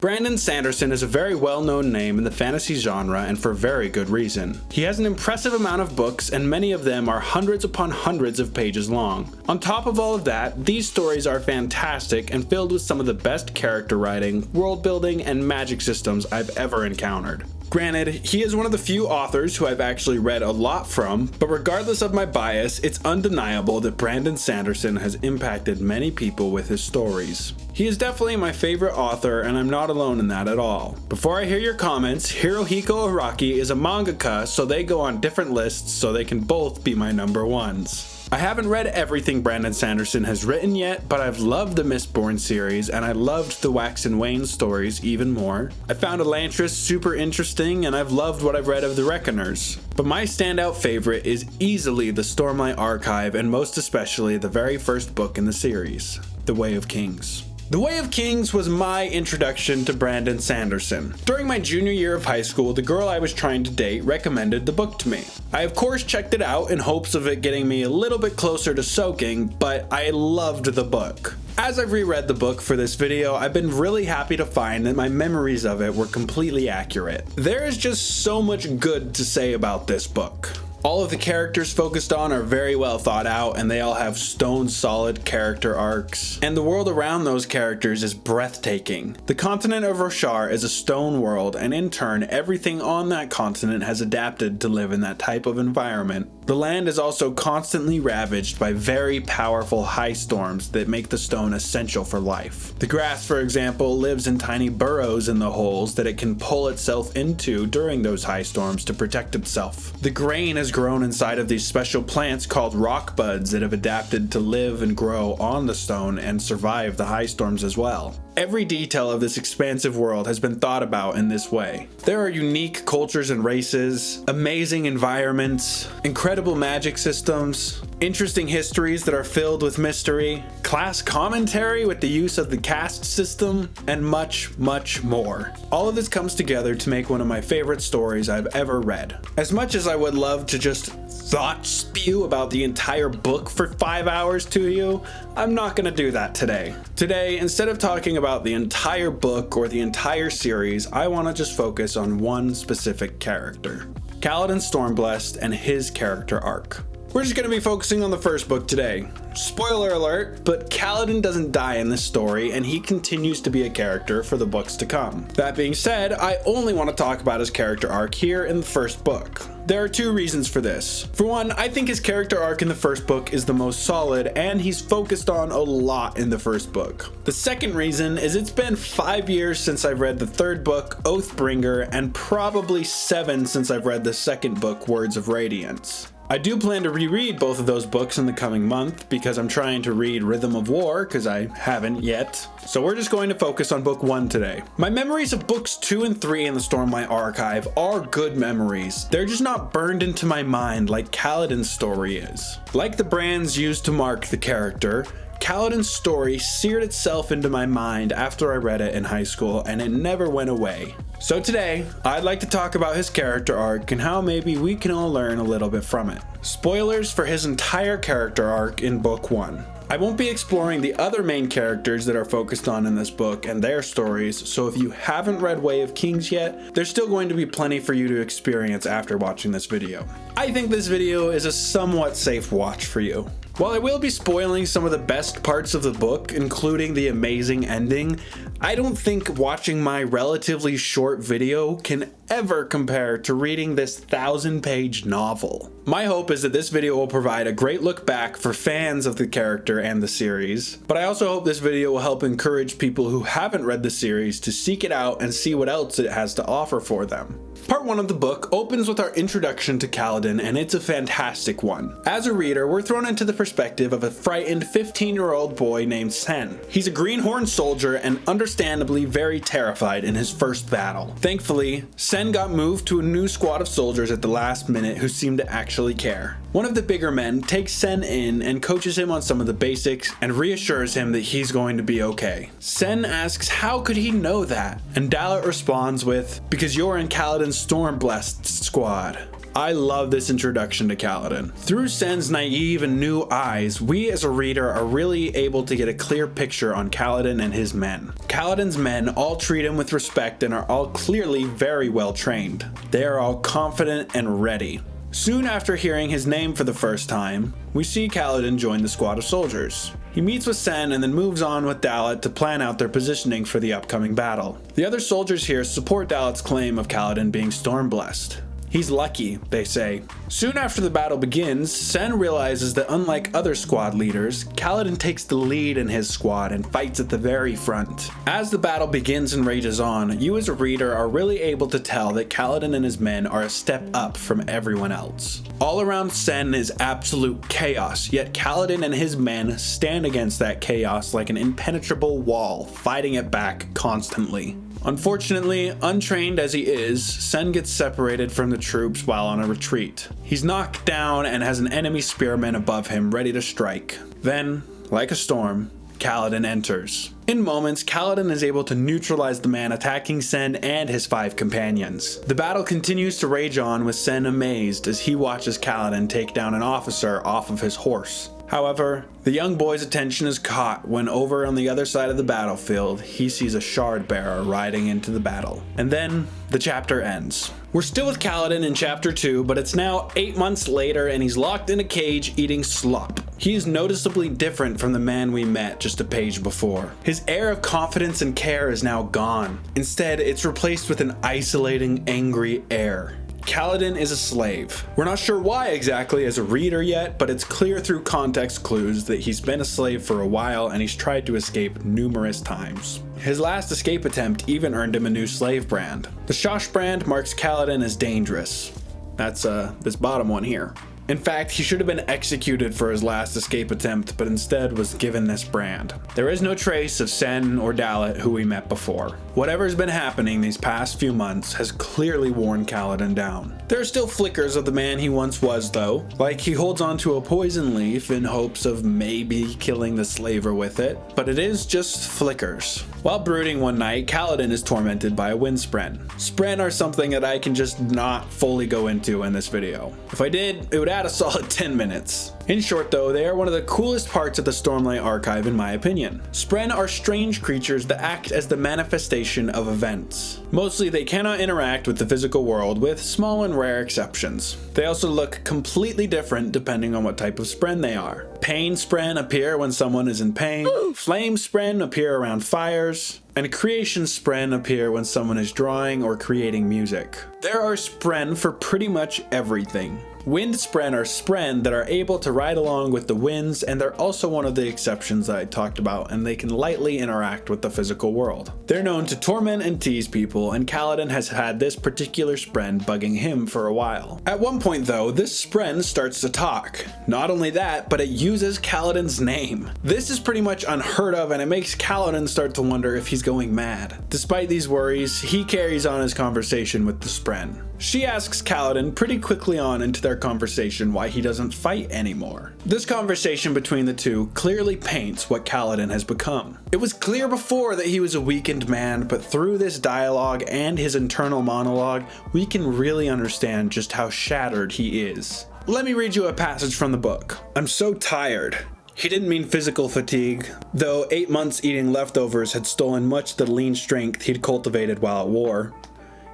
Brandon Sanderson is a very well-known name in the fantasy genre, and for very good reason. He has an impressive amount of books, and many of them are hundreds upon hundreds of pages long. On top of all of that, these stories are fantastic and filled with some of the best character writing, world building, and magic systems I've ever encountered. Granted, he is one of the few authors who I've actually read a lot from, but regardless of my bias, it's undeniable that Brandon Sanderson has impacted many people with his stories. He is definitely my favorite author, and I'm not alone in that at all. Before I hear your comments, Hirohiko Araki is a mangaka, so they go on different lists so they can both be my number ones. I haven't read everything Brandon Sanderson has written yet, but I've loved the Mistborn series, and I loved the Wax and Wayne stories even more. I found Elantris super interesting, and I've loved what I've read of the Reckoners. But my standout favorite is easily the Stormlight Archive, and most especially the very first book in the series, The Way of Kings. The Way of Kings was my introduction to Brandon Sanderson. During my junior year of high school, the girl I was trying to date recommended the book to me. I of course checked it out in hopes of it getting me a little bit closer to soaking, but I loved the book. As I've reread the book for this video, I've been really happy to find that my memories of it were completely accurate. There is just so much good to say about this book. All of the characters focused on are very well thought out, and they all have stone solid character arcs. And the world around those characters is breathtaking. The continent of Roshar is a stone world, and in turn, everything on that continent has adapted to live in that type of environment. The land is also constantly ravaged by very powerful high storms that make the stone essential for life. The grass, for example, lives in tiny burrows in the holes that it can pull itself into during those high storms to protect itself. The grain is grown inside of these special plants called rock buds that have adapted to live and grow on the stone and survive the high storms as well. Every detail of this expansive world has been thought about in this way. There are unique cultures and races, amazing environments, incredible magic systems, interesting histories that are filled with mystery, class commentary with the use of the caste system, and much, much more. All of this comes together to make one of my favorite stories I've ever read. As much as I would love to just thought spew about the entire book for 5 hours to you, I'm not gonna do that today. Today, instead of talking about the entire book or the entire series, I wanna just focus on one specific character, Kaladin Stormblessed and his character arc. We're just going to be focusing on the first book today. Spoiler alert, but Kaladin doesn't die in this story, and he continues to be a character for the books to come. That being said, I only want to talk about his character arc here in the first book. There are two reasons for this. For one, I think his character arc in the first book is the most solid, and he's focused on a lot in the first book. The second reason is it's been 5 years since I've read the third book, Oathbringer, and probably 7 since I've read the second book, Words of Radiance. I do plan to reread both of those books in the coming month because I'm trying to read Rhythm of War because I haven't yet. So we're just going to focus on book 1 today. My memories of books 2 and 3 in the Stormlight Archive are good memories. They're just not burned into my mind like Kaladin's story is. Like the brands used to mark the character, Kaladin's story seared itself into my mind after I read it in high school, and it never went away. So today, I'd like to talk about his character arc and how maybe we can all learn a little bit from it. Spoilers for his entire character arc in book 1. I won't be exploring the other main characters that are focused on in this book and their stories, so if you haven't read Way of Kings yet, there's still going to be plenty for you to experience after watching this video. I think this video is a somewhat safe watch for you. While I will be spoiling some of the best parts of the book, including the amazing ending, I don't think watching my relatively short video can ever compare to reading this 1,000-page novel. My hope is that this video will provide a great look back for fans of the character and the series, but I also hope this video will help encourage people who haven't read the series to seek it out and see what else it has to offer for them. Part 1 of the book opens with our introduction to Kaladin, and it's a fantastic one. As a reader, we're thrown into the perspective of a frightened 15-year-old boy named Sen. He's a greenhorn soldier and understandably very terrified in his first battle. Thankfully, Sen got moved to a new squad of soldiers at the last minute who seemed to actually care. One of the bigger men takes Sen in and coaches him on some of the basics and reassures him that he's going to be okay. Sen asks how could he know that, and Dalit responds with, "Because you're in Kaladin Stormblessed squad." I love this introduction to Kaladin. Through Sen's naive and new eyes, we as a reader are really able to get a clear picture on Kaladin and his men. Kaladin's men all treat him with respect and are all clearly very well trained. They are all confident and ready. Soon after hearing his name for the first time, we see Kaladin join the squad of soldiers. He meets with Sen and then moves on with Dalit to plan out their positioning for the upcoming battle. The other soldiers here support Dalit's claim of Kaladin being Stormblessed. He's lucky, they say. Soon after the battle begins, Sen realizes that unlike other squad leaders, Kaladin takes the lead in his squad and fights at the very front. As the battle begins and rages on, you as a reader are really able to tell that Kaladin and his men are a step up from everyone else. All around Sen is absolute chaos, yet Kaladin and his men stand against that chaos like an impenetrable wall, fighting it back constantly. Unfortunately, untrained as he is, Sen gets separated from the troops while on a retreat. He's knocked down and has an enemy spearman above him ready to strike. Then, like a storm, Kaladin enters. In moments, Kaladin is able to neutralize the man attacking Sen and his 5 companions. The battle continues to rage on with Sen amazed as he watches Kaladin take down an officer off of his horse. However, the young boy's attention is caught when over on the other side of the battlefield, he sees a shard bearer riding into the battle. And then, the chapter ends. We're still with Kaladin in chapter 2, but it's now 8 months later and he's locked in a cage eating slop. He is noticeably different from the man we met just a page before. His air of confidence and care is now gone. Instead, it's replaced with an isolating, angry air. Kaladin is a slave. We're not sure why exactly as a reader yet, but it's clear through context clues that he's been a slave for a while and he's tried to escape numerous times. His last escape attempt even earned him a new slave brand. The Shosh brand marks Kaladin as dangerous. That's this bottom one here. In fact, he should have been executed for his last escape attempt, but instead was given this brand. There is no trace of Sen or Dalit, who we met before. Whatever's been happening these past few months has clearly worn Kaladin down. There are still flickers of the man he once was though, like he holds onto a poison leaf in hopes of maybe killing the slaver with it, but it is just flickers. While brooding one night, Kaladin is tormented by a wind spren. Spren are something that I can just not fully go into in this video. If I did, it would add a solid 10 minutes. In short though, they are one of the coolest parts of the Stormlight Archive in my opinion. Spren are strange creatures that act as the manifestation of events. Mostly they cannot interact with the physical world, with small and rare exceptions. They also look completely different depending on what type of Spren they are. Pain Spren appear when someone is in pain, Flame Spren appear around fires, and Creation Spren appear when someone is drawing or creating music. There are Spren for pretty much everything. Wind Spren are Spren that are able to ride along with the winds, and they're also one of the exceptions that I talked about, and they can lightly interact with the physical world. They're known to torment and tease people, and Kaladin has had this particular Spren bugging him for a while. At one point though, this Spren starts to talk. Not only that, but it uses Kaladin's name. This is pretty much unheard of, and it makes Kaladin start to wonder if he's going mad. Despite these worries, he carries on his conversation with the Spren. She asks Kaladin pretty quickly on into their conversation why he doesn't fight anymore. This conversation between the two clearly paints what Kaladin has become. It was clear before that he was a weakened man, but through this dialogue and his internal monologue, we can really understand just how shattered he is. Let me read you a passage from the book. I'm so tired. He didn't mean physical fatigue, though 8 months eating leftovers had stolen much of the lean strength he'd cultivated while at war.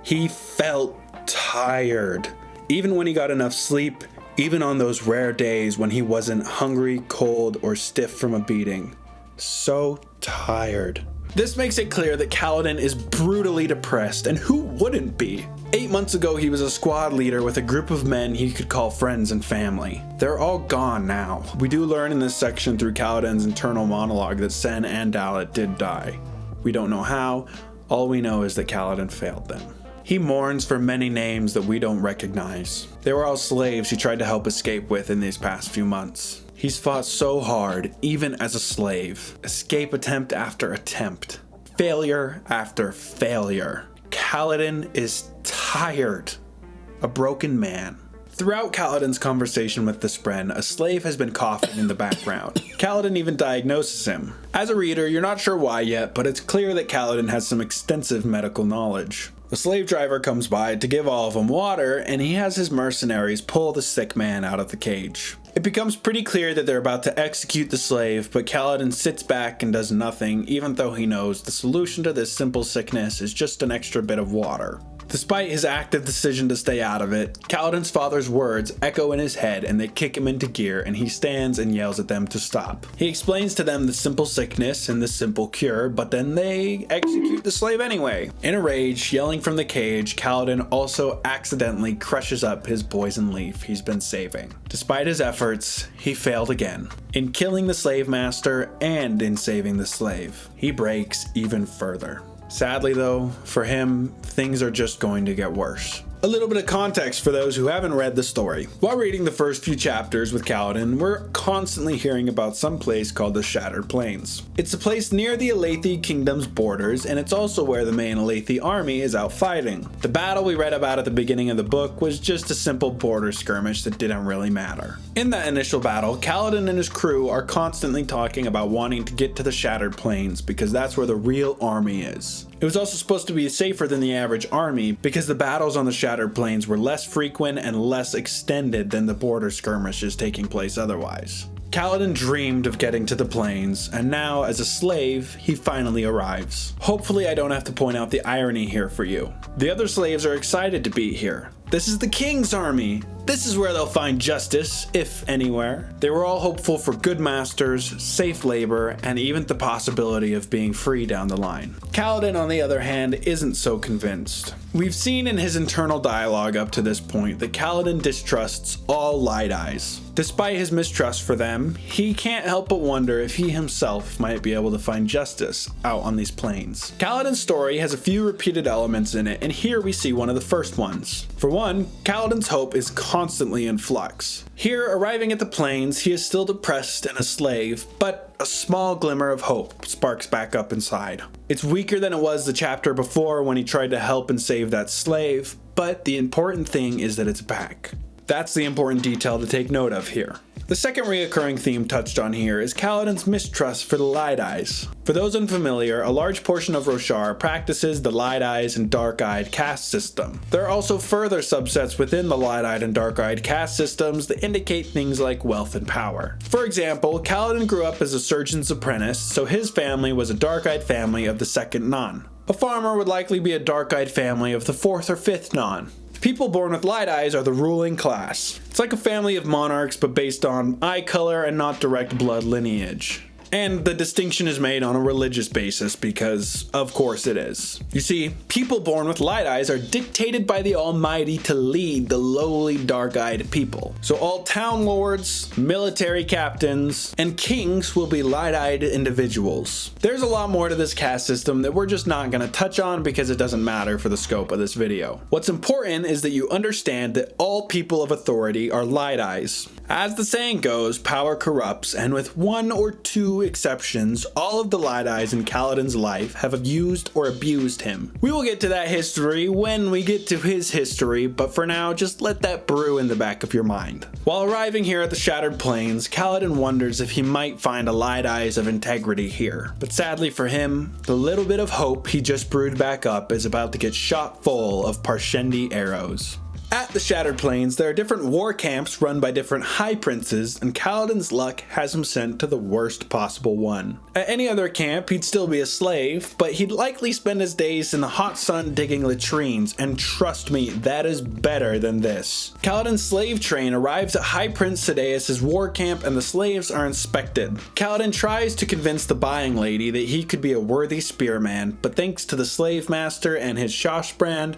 He felt tired. Even when he got enough sleep, even on those rare days when he wasn't hungry, cold, or stiff from a beating. So tired. This makes it clear that Kaladin is brutally depressed, and who wouldn't be? 8 months ago, he was a squad leader with a group of men he could call friends and family. They're all gone now. We do learn in this section through Kaladin's internal monologue that Sen and Dalit did die. We don't know how, all we know is that Kaladin failed them. He mourns for many names that we don't recognize. They were all slaves he tried to help escape with in these past few months. He's fought so hard, even as a slave. Escape attempt after attempt. Failure after failure. Kaladin is tired. A broken man. Throughout Kaladin's conversation with the Spren, a slave has been coughing in the background. Kaladin even diagnoses him. As a reader, you're not sure why yet, but it's clear that Kaladin has some extensive medical knowledge. The slave driver comes by to give all of them water, and he has his mercenaries pull the sick man out of the cage. It becomes pretty clear that they're about to execute the slave, but Kaladin sits back and does nothing, even though he knows the solution to this simple sickness is just an extra bit of water. Despite his active decision to stay out of it, Kaladin's father's words echo in his head and they kick him into gear, and he stands and yells at them to stop. He explains to them the simple sickness and the simple cure, but then they execute the slave anyway. In a rage, yelling from the cage, Kaladin also accidentally crushes up his poison leaf he's been saving. Despite his efforts, he failed again. In killing the slave master and in saving the slave, he breaks even further. Sadly though, for him, things are just going to get worse. A little bit of context for those who haven't read the story. While reading the first few chapters with Kaladin, we're constantly hearing about some place called the Shattered Plains. It's a place near the Alethi Kingdom's borders, and it's also where the main Alethi army is out fighting. The battle we read about at the beginning of the book was just a simple border skirmish that didn't really matter. In that initial battle, Kaladin and his crew are constantly talking about wanting to get to the Shattered Plains because that's where the real army is. It was also supposed to be safer than the average army because the battles on the Shattered Plains were less frequent and less extended than the border skirmishes taking place otherwise. Kaladin dreamed of getting to the plains, and now, as a slave, he finally arrives. Hopefully I don't have to point out the irony here for you. The other slaves are excited to be here. This is the king's army. This is where they'll find justice, if anywhere. They were all hopeful for good masters, safe labor, and even the possibility of being free down the line. Kaladin, on the other hand, isn't so convinced. We've seen in his internal dialogue up to this point that Kaladin distrusts all Light Eyes. Despite his mistrust for them, he can't help but wonder if he himself might be able to find justice out on these plains. Kaladin's story has a few repeated elements in it, and here we see one of the first ones. For one, Kaladin's hope is constantly in flux. Here, arriving at the plains, he is still depressed and a slave, but a small glimmer of hope sparks back up inside. It's weaker than it was the chapter before when he tried to help and save that slave, but the important thing is that it's back. That's the important detail to take note of here. The second reoccurring theme touched on here is Kaladin's mistrust for the Light Eyes. For those unfamiliar, a large portion of Roshar practices the Light Eyes and Dark Eyed caste system. There are also further subsets within the Light Eyed and Dark Eyed caste systems that indicate things like wealth and power. For example, Kaladin grew up as a surgeon's apprentice, so his family was a Dark Eyed family of the second Non. A farmer would likely be a Dark Eyed family of the fourth or fifth Non. People born with light eyes are the ruling class. It's like a family of monarchs, but based on eye color and not direct blood lineage. And the distinction is made on a religious basis because, of course, it is. You see, people born with light eyes are dictated by the Almighty to lead the lowly dark-eyed people. So all town lords, military captains, and kings will be light-eyed individuals. There's a lot more to this caste system that we're just not going to touch on because it doesn't matter for the scope of this video. What's important is that you understand that all people of authority are light eyes. As the saying goes, power corrupts, and with one or two exceptions, all of the Light Eyes in Kaladin's life have used or abused him. We will get to that history when we get to his history, but for now, just let that brew in the back of your mind. While arriving here at the Shattered Plains, Kaladin wonders if he might find a Light Eyes of integrity here. But sadly for him, the little bit of hope he just brewed back up is about to get shot full of Parshendi arrows. At the Shattered Plains, there are different war camps run by different high princes, and Kaladin's luck has him sent to the worst possible one. At any other camp, he'd still be a slave, but he'd likely spend his days in the hot sun digging latrines, and trust me, that is better than this. Kaladin's slave train arrives at High Prince Sadeas' war camp, and the slaves are inspected. Kaladin tries to convince the buying lady that he could be a worthy spearman, but thanks to the slave master and his Shoshbrand,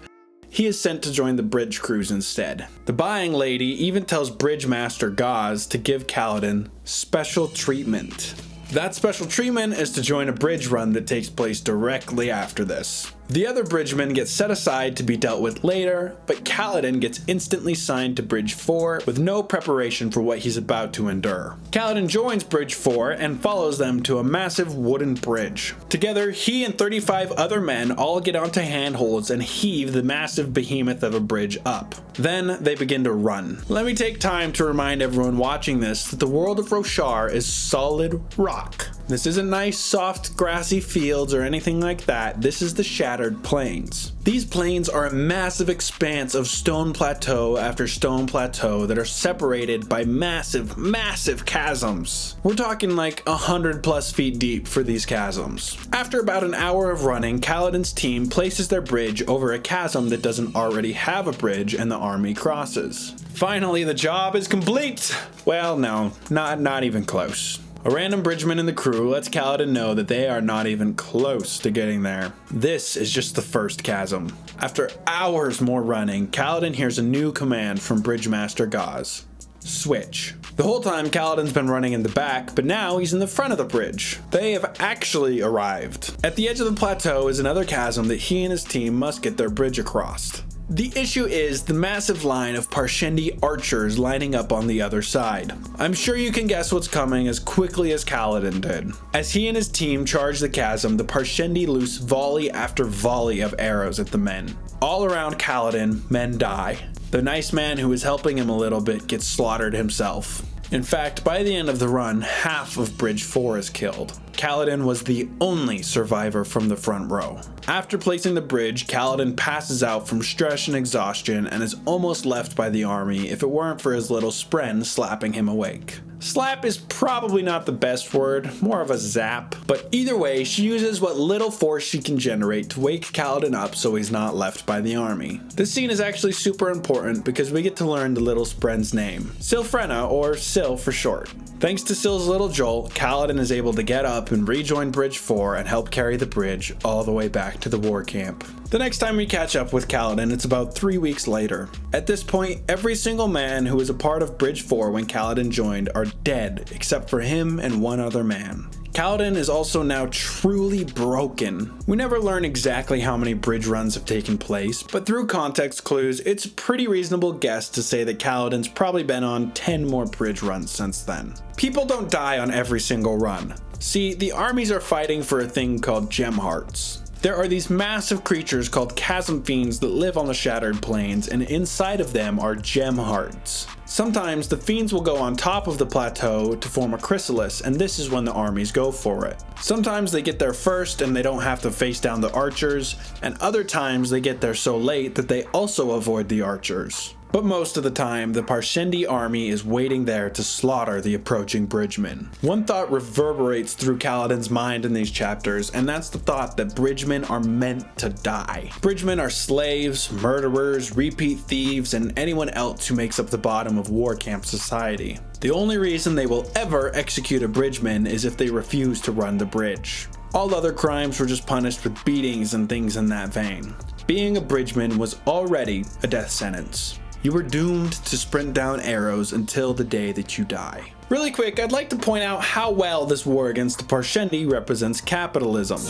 he is sent to join the bridge crews instead. The buying lady even tells Bridge Master Gaz to give Kaladin special treatment. That special treatment is to join a bridge run that takes place directly after this. The other bridgemen get set aside to be dealt with later, but Kaladin gets instantly signed to Bridge 4 with no preparation for what he's about to endure. Kaladin joins Bridge 4 and follows them to a massive wooden bridge. Together, he and 35 other men all get onto handholds and heave the massive behemoth of a bridge up. Then they begin to run. Let me take time to remind everyone watching this that the world of Roshar is solid rock. This isn't nice, soft, grassy fields or anything like that. This is the Shattered Plains. These plains are a massive expanse of stone plateau after stone plateau that are separated by massive, massive chasms. We're talking like 100+ feet deep for these chasms. After about an hour of running, Kaladin's team places their bridge over a chasm that doesn't already have a bridge and the army crosses. Finally, the job is complete! Well, no, not even close. A random bridgeman in the crew lets Kaladin know that they are not even close to getting there. This is just the first chasm. After hours more running, Kaladin hears a new command from Bridgemaster Gaz. Switch. The whole time Kaladin's been running in the back, but now he's in the front of the bridge. They have actually arrived. At the edge of the plateau is another chasm that he and his team must get their bridge across. The issue is the massive line of Parshendi archers lining up on the other side. I'm sure you can guess what's coming as quickly as Kaladin did. As he and his team charge the chasm, the Parshendi loose volley after volley of arrows at the men. All around Kaladin, men die. The nice man who was helping him a little bit gets slaughtered himself. In fact, by the end of the run, half of Bridge 4 is killed. Kaladin was the only survivor from the front row. After placing the bridge, Kaladin passes out from stress and exhaustion and is almost left by the army if it weren't for his little spren slapping him awake. Slap is probably not the best word, more of a zap, but either way, she uses what little force she can generate to wake Kaladin up so he's not left by the army. This scene is actually super important because we get to learn the little spren's name, Silfrena, or Sil for short. Thanks to Sil's little jolt, Kaladin is able to get up and rejoin Bridge 4 and help carry the bridge all the way back to the war camp. The next time we catch up with Kaladin, it's about 3 weeks later. At this point, every single man who was a part of Bridge 4 when Kaladin joined are dead, except for him and one other man. Kaladin is also now truly broken. We never learn exactly how many bridge runs have taken place, but through context clues, it's a pretty reasonable guess to say that Kaladin's probably been on 10 more bridge runs since then. People don't die on every single run. See, the armies are fighting for a thing called gem hearts. There are these massive creatures called chasm fiends that live on the Shattered Plains, and inside of them are gem hearts. Sometimes the fiends will go on top of the plateau to form a chrysalis, and this is when the armies go for it. Sometimes they get there first and they don't have to face down the archers, and other times they get there so late that they also avoid the archers. But most of the time, the Parshendi army is waiting there to slaughter the approaching bridgemen. One thought reverberates through Kaladin's mind in these chapters, and that's the thought that bridgemen are meant to die. Bridgemen are slaves, murderers, repeat thieves, and anyone else who makes up the bottom of war camp society. The only reason they will ever execute a bridgeman is if they refuse to run the bridge. All other crimes were just punished with beatings and things in that vein. Being a bridgeman was already a death sentence. You were doomed to sprint down arrows until the day that you die. Really quick, I'd like to point out how well this war against the Parshendi represents capitalism.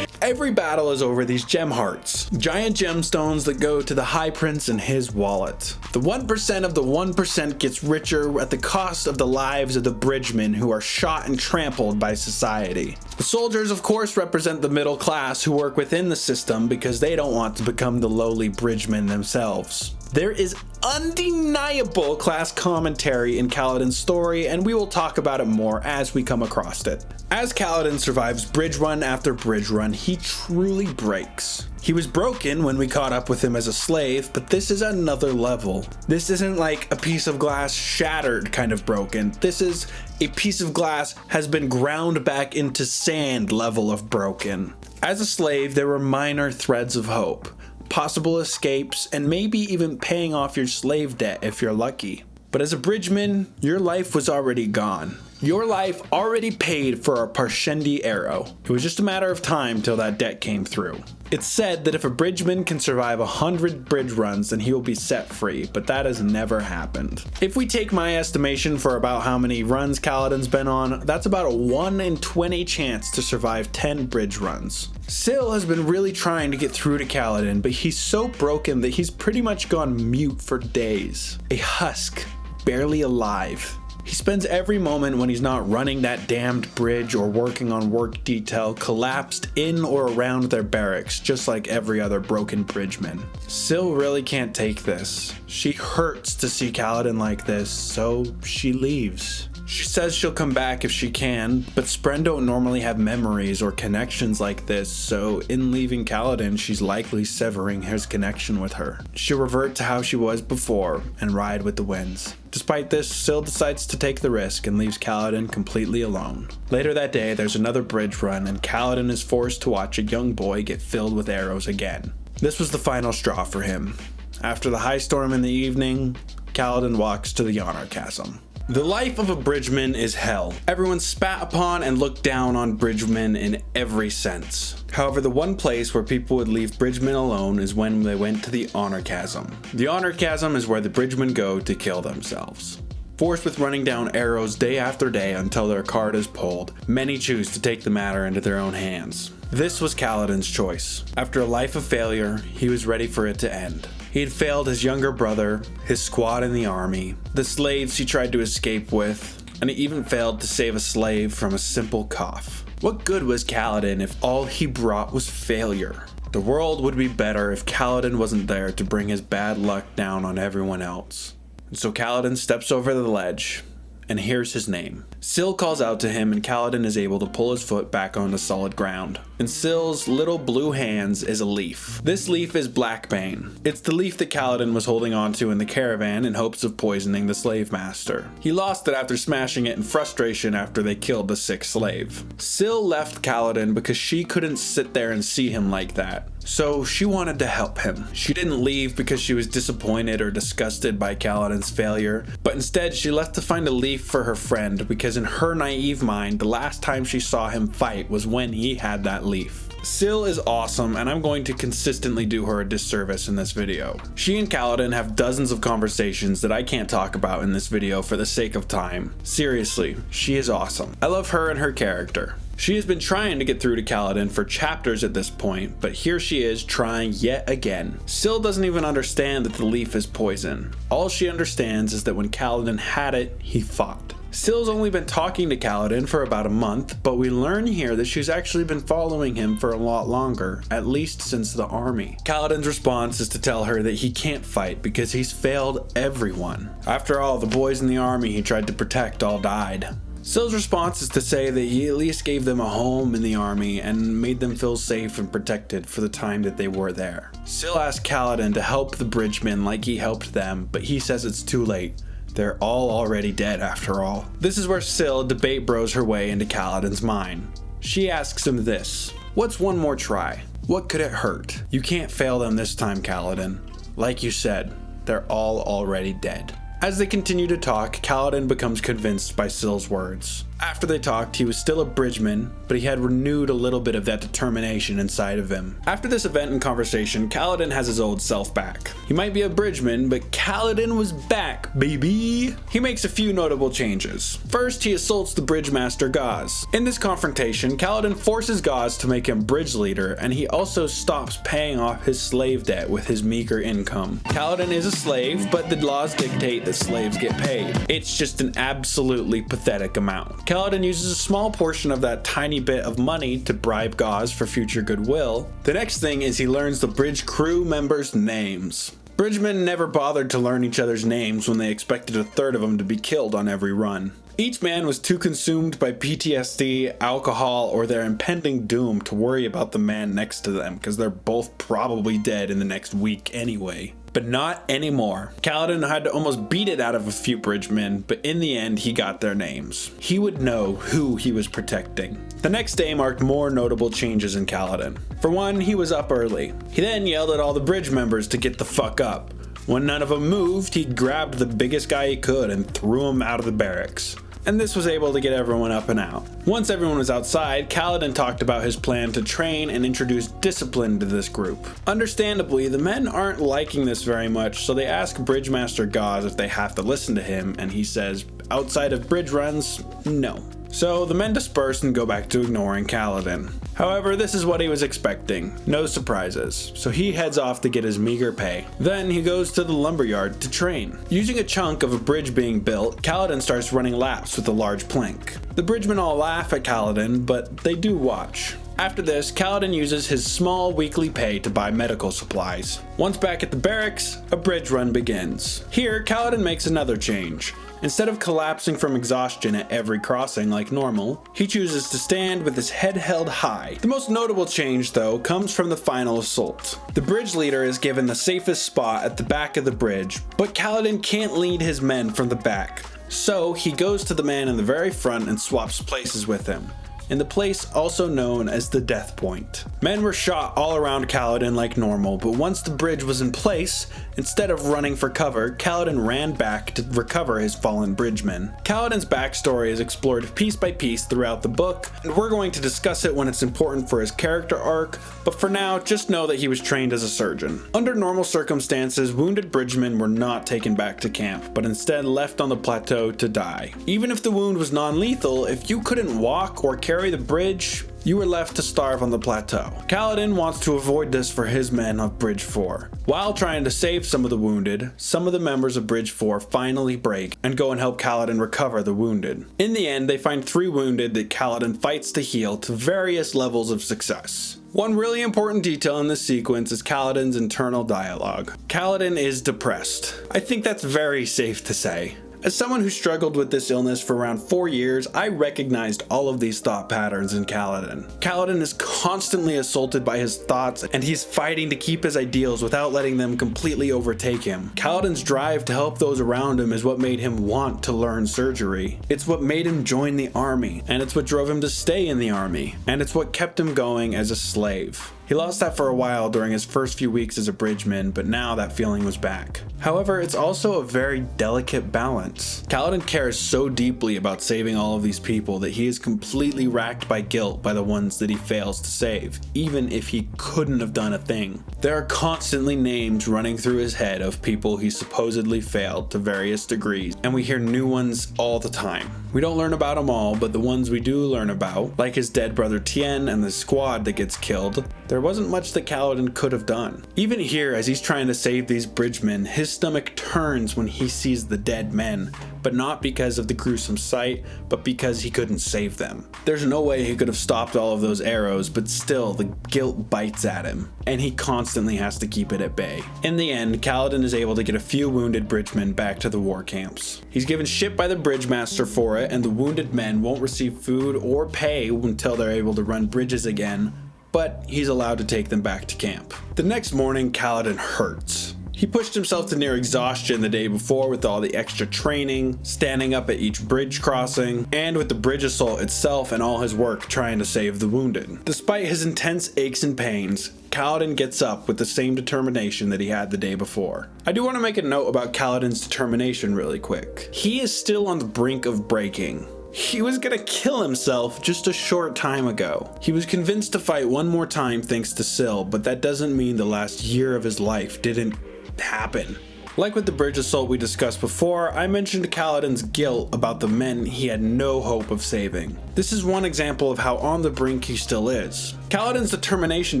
Every battle is over these gem hearts, giant gemstones that go to the High Prince and his wallet. The 1% of the 1% gets richer at the cost of the lives of the bridgemen who are shot and trampled by society. The soldiers, of course, represent the middle class who work within the system because they don't want to become the lowly bridgemen themselves. There is undeniable class commentary in Kaladin's story, and we will talk about it more as we come across it. As Kaladin survives bridge run after bridge run, he truly breaks. He was broken when we caught up with him as a slave, but this is another level. This isn't like a piece of glass shattered kind of broken. This is a piece of glass has been ground back into sand level of broken. As a slave, there were minor threads of hope. Possible escapes, and maybe even paying off your slave debt if you're lucky. But as a bridgeman, your life was already gone. Your life already paid for a Parshendi arrow. It was just a matter of time till that debt came through. It's said that if a bridgeman can survive 100 bridge runs, then he will be set free, but that has never happened. If we take my estimation for about how many runs Kaladin's been on, that's about a 1 in 20 chance to survive 10 bridge runs. Syl has been really trying to get through to Kaladin, but he's so broken that he's pretty much gone mute for days. A husk, barely alive. He spends every moment when he's not running that damned bridge or working on work detail collapsed in or around their barracks, just like every other broken bridgeman. Syl really can't take this. She hurts to see Kaladin like this, so she leaves. She says she'll come back if she can, but Spren don't normally have memories or connections like this, so in leaving Kaladin, she's likely severing his connection with her. She'll revert to how she was before and ride with the winds. Despite this, Syl decides to take the risk and leaves Kaladin completely alone. Later that day, there's another bridge run and Kaladin is forced to watch a young boy get filled with arrows again. This was the final straw for him. After the high storm in the evening, Kaladin walks to the honor chasm. The life of a bridgeman is hell. Everyone spat upon and looked down on bridgemen in every sense. However, the one place where people would leave bridgemen alone is when they went to the honor chasm. The honor chasm is where the bridgemen go to kill themselves. Forced with running down arrows day after day until their card is pulled, many choose to take the matter into their own hands. This was Kaladin's choice. After a life of failure, he was ready for it to end. He had failed his younger brother, his squad in the army, the slaves he tried to escape with, and he even failed to save a slave from a simple cough. What good was Kaladin if all he brought was failure? The world would be better if Kaladin wasn't there to bring his bad luck down on everyone else. And so Kaladin steps over the ledge and hears his name. Syl calls out to him and Kaladin is able to pull his foot back onto solid ground. In Syl's little blue hands is a leaf. This leaf is Blackbane. It's the leaf that Kaladin was holding onto in the caravan in hopes of poisoning the slave master. He lost it after smashing it in frustration after they killed the 6th slave. Syl left Kaladin because she couldn't sit there and see him like that. So she wanted to help him. She didn't leave because she was disappointed or disgusted by Kaladin's failure, but instead she left to find a leaf for her friend because in her naive mind, the last time she saw him fight was when he had that leaf. Syl is awesome and I'm going to consistently do her a disservice in this video. She and Kaladin have dozens of conversations that I can't talk about in this video for the sake of time. Seriously, she is awesome. I love her and her character. She has been trying to get through to Kaladin for chapters at this point, but here she is trying yet again. Syl doesn't even understand that the leaf is poison. All she understands is that when Kaladin had it, he fought. Syl's only been talking to Kaladin for about a month, but we learn here that she's actually been following him for a lot longer, at least since the army. Kaladin's response is to tell her that he can't fight because he's failed everyone. After all, the boys in the army he tried to protect all died. Syl's response is to say that he at least gave them a home in the army and made them feel safe and protected for the time that they were there. Syl asks Kaladin to help the bridgemen like he helped them, but he says it's too late. They're all already dead after all. This is where Syl debate bros her way into Kaladin's mind. She asks him this: what's one more try? What could it hurt? You can't fail them this time, Kaladin. Like you said, they're all already dead. As they continue to talk, Kaladin becomes convinced by Syl's words. After they talked, he was still a bridgeman, but he had renewed a little bit of that determination inside of him. After this event and conversation, Kaladin has his old self back. He might be a bridgeman, but Kaladin was back, baby! He makes a few notable changes. First, he assaults the bridge master Gaz. In this confrontation, Kaladin forces Gaz to make him bridge leader, and he also stops paying off his slave debt with his meager income. Kaladin is a slave, but the laws dictate that slaves get paid. It's just an absolutely pathetic amount. Kaladin uses a small portion of that tiny bit of money to bribe Gaz for future goodwill. The next thing is he learns the bridge crew members' names. Bridgemen never bothered to learn each other's names when they expected a third of them to be killed on every run. Each man was too consumed by PTSD, alcohol, or their impending doom to worry about the man next to them because they're both probably dead in the next week anyway. But not anymore. Kaladin had to almost beat it out of a few bridgemen, but in the end he got their names. He would know who he was protecting. The next day marked more notable changes in Kaladin. For one, he was up early. He then yelled at all the bridge members to get the fuck up. When none of them moved, he grabbed the biggest guy he could and threw him out of the barracks. and this was able to get everyone up and out. Once everyone was outside, Kaladin talked about his plan to train and introduce discipline to this group. Understandably, the men aren't liking this very much, so they ask Bridgemaster Gauze if they have to listen to him, and he says, outside of bridge runs, no. So the men disperse and go back to ignoring Kaladin. However, this is what he was expecting. No surprises. So he heads off to get his meager pay. Then he goes to the lumberyard to train. Using a chunk of a bridge being built, Kaladin starts running laps with a large plank. The bridgemen all laugh at Kaladin, but they do watch. After this, Kaladin uses his small weekly pay to buy medical supplies. Once back at the barracks, a bridge run begins. Here, Kaladin makes another change. Instead of collapsing from exhaustion at every crossing like normal, he chooses to stand with his head held high. The most notable change, though, comes from the final assault. The bridge leader is given the safest spot at the back of the bridge, but Kaladin can't lead his men from the back. So he goes to the man in the very front and swaps places with him, in the place also known as the Death Point. Men were shot all around Kaladin like normal, but once the bridge was in place, instead of running for cover, Kaladin ran back to recover his fallen bridgemen. Kaladin's backstory is explored piece by piece throughout the book, and we're going to discuss it when it's important for his character arc, but for now, just know that he was trained as a surgeon. Under normal circumstances, wounded bridgemen were not taken back to camp, but instead left on the plateau to die. Even if the wound was non-lethal, if you couldn't walk or carry the bridge, you were left to starve on the plateau. Kaladin wants to avoid this for his men of Bridge 4. While trying to save some of the wounded, some of the members of Bridge 4 finally break and go and help Kaladin recover the wounded. In the end, they find 3 wounded that Kaladin fights to heal to various levels of success. One really important detail in this sequence is Kaladin's internal dialogue. Kaladin is depressed. I think that's very safe to say. As someone who struggled with this illness for around 4 years, I recognized all of these thought patterns in Kaladin. Kaladin is constantly assaulted by his thoughts, and he's fighting to keep his ideals without letting them completely overtake him. Kaladin's drive to help those around him is what made him want to learn surgery. It's what made him join the army, and it's what drove him to stay in the army, and it's what kept him going as a slave. He lost that for a while during his first few weeks as a bridgeman, but now that feeling was back. However, it's also a very delicate balance. Kaladin cares so deeply about saving all of these people that he is completely racked by guilt by the ones that he fails to save, even if he couldn't have done a thing. There are constantly names running through his head of people he supposedly failed to various degrees, and we hear new ones all the time. We don't learn about them all, but the ones we do learn about, like his dead brother Tien and the squad that gets killed, there wasn't much that Kaladin could have done. Even here, as he's trying to save these bridgemen, his stomach turns when he sees the dead men, but not because of the gruesome sight, but because he couldn't save them. There's no way he could have stopped all of those arrows, but still, the guilt bites at him, and he constantly has to keep it at bay. In the end, Kaladin is able to get a few wounded bridgemen back to the war camps. He's given shit by the bridgemaster for it, and the wounded men won't receive food or pay until they're able to run bridges again, but he's allowed to take them back to camp. The next morning, Kaladin hurts. He pushed himself to near exhaustion the day before with all the extra training, standing up at each bridge crossing, and with the bridge assault itself and all his work trying to save the wounded. Despite his intense aches and pains, Kaladin gets up with the same determination that he had the day before. I do want to make a note about Kaladin's determination really quick. He is still on the brink of breaking. He was gonna kill himself just a short time ago. He was convinced to fight one more time thanks to Syl, but that doesn't mean the last year of his life didn't happen. Like with the bridge assault we discussed before, I mentioned Kaladin's guilt about the men he had no hope of saving. This is one example of how on the brink he still is. Kaladin's determination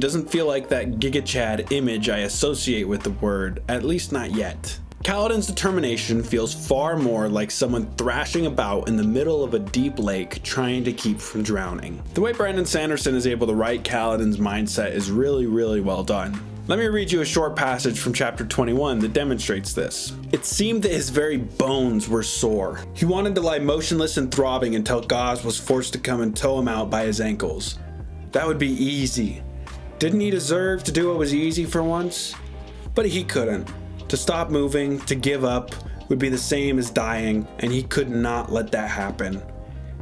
doesn't feel like that Giga Chad image I associate with the word, at least not yet. Kaladin's determination feels far more like someone thrashing about in the middle of a deep lake trying to keep from drowning. The way Brandon Sanderson is able to write Kaladin's mindset is really well done. Let me read you a short passage from chapter 21 that demonstrates this. It seemed that his very bones were sore. He wanted to lie motionless and throbbing until Gauze was forced to come and tow him out by his ankles. That would be easy. Didn't he deserve to do what was easy for once? But he couldn't. To stop moving, to give up, would be the same as dying, and he could not let that happen.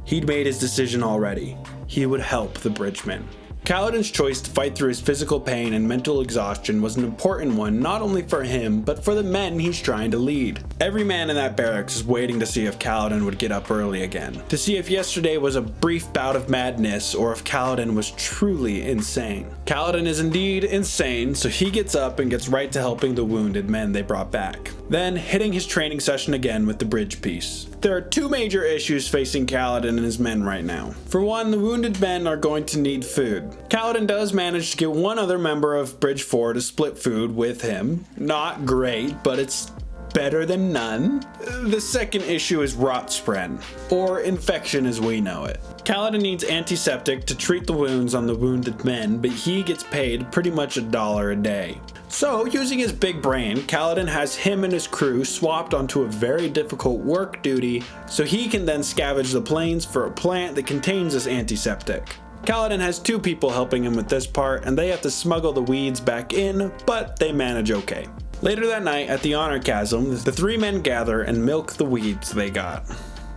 He'd made his decision already. He would help the bridgemen. Kaladin's choice to fight through his physical pain and mental exhaustion was an important one not only for him, but for the men he's trying to lead. Every man in that barracks is waiting to see if Kaladin would get up early again, to see if yesterday was a brief bout of madness or if Kaladin was truly insane. Kaladin is indeed insane, so he gets up and gets right to helping the wounded men they brought back, then hitting his training session again with the bridge piece. There are two major issues facing Kaladin and his men right now. For one, the wounded men are going to need food. Kaladin does manage to get one other member of Bridge 4 to split food with him. Not great, but it's better than none. The second issue is rot spren, or infection as we know it. Kaladin needs antiseptic to treat the wounds on the wounded men, but he gets paid pretty much $1 a day. So, using his big brain, Kaladin has him and his crew swapped onto a very difficult work duty so he can then scavenge the plains for a plant that contains this antiseptic. Kaladin has two people helping him with this part, and they have to smuggle the weeds back in, but they manage okay. Later that night, at the Honor Chasm, the three men gather and milk the weeds they got.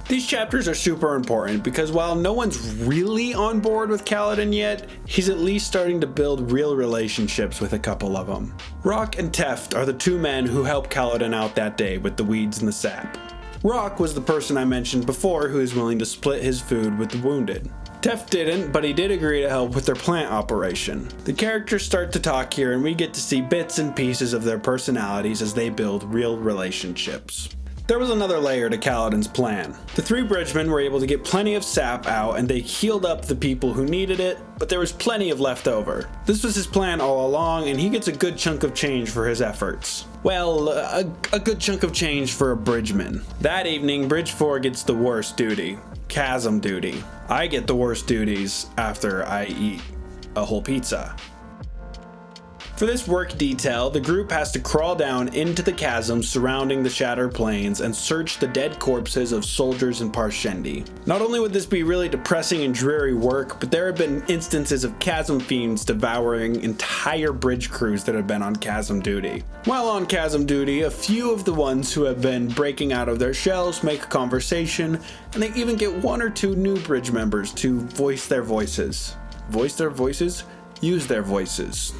These chapters are super important because while no one's really on board with Kaladin yet, he's at least starting to build real relationships with a couple of them. Rock and Teft are the two men who helped Kaladin out that day with the weeds and the sap. Rock was the person I mentioned before who is willing to split his food with the wounded. Teft didn't, but he did agree to help with their plant operation. The characters start to talk here and we get to see bits and pieces of their personalities as they build real relationships. There was another layer to Kaladin's plan. The three bridgemen were able to get plenty of sap out and they healed up the people who needed it, but there was plenty of left over. This was his plan all along and he gets a good chunk of change for his efforts. Well, a good chunk of change for a bridgeman. That evening, Bridge 4 gets the worst duty. Chasm duty. I get the worst duties after I eat a whole pizza. For this work detail, the group has to crawl down into the chasm surrounding the Shattered Plains and search the dead corpses of soldiers in Parshendi. Not only would this be really depressing and dreary work, but there have been instances of chasm fiends devouring entire bridge crews that have been on chasm duty. While on chasm duty, a few of the ones who have been breaking out of their shells make conversation, and they even get one or two new bridge members to voice their voices. Voice their voices? Use their voices.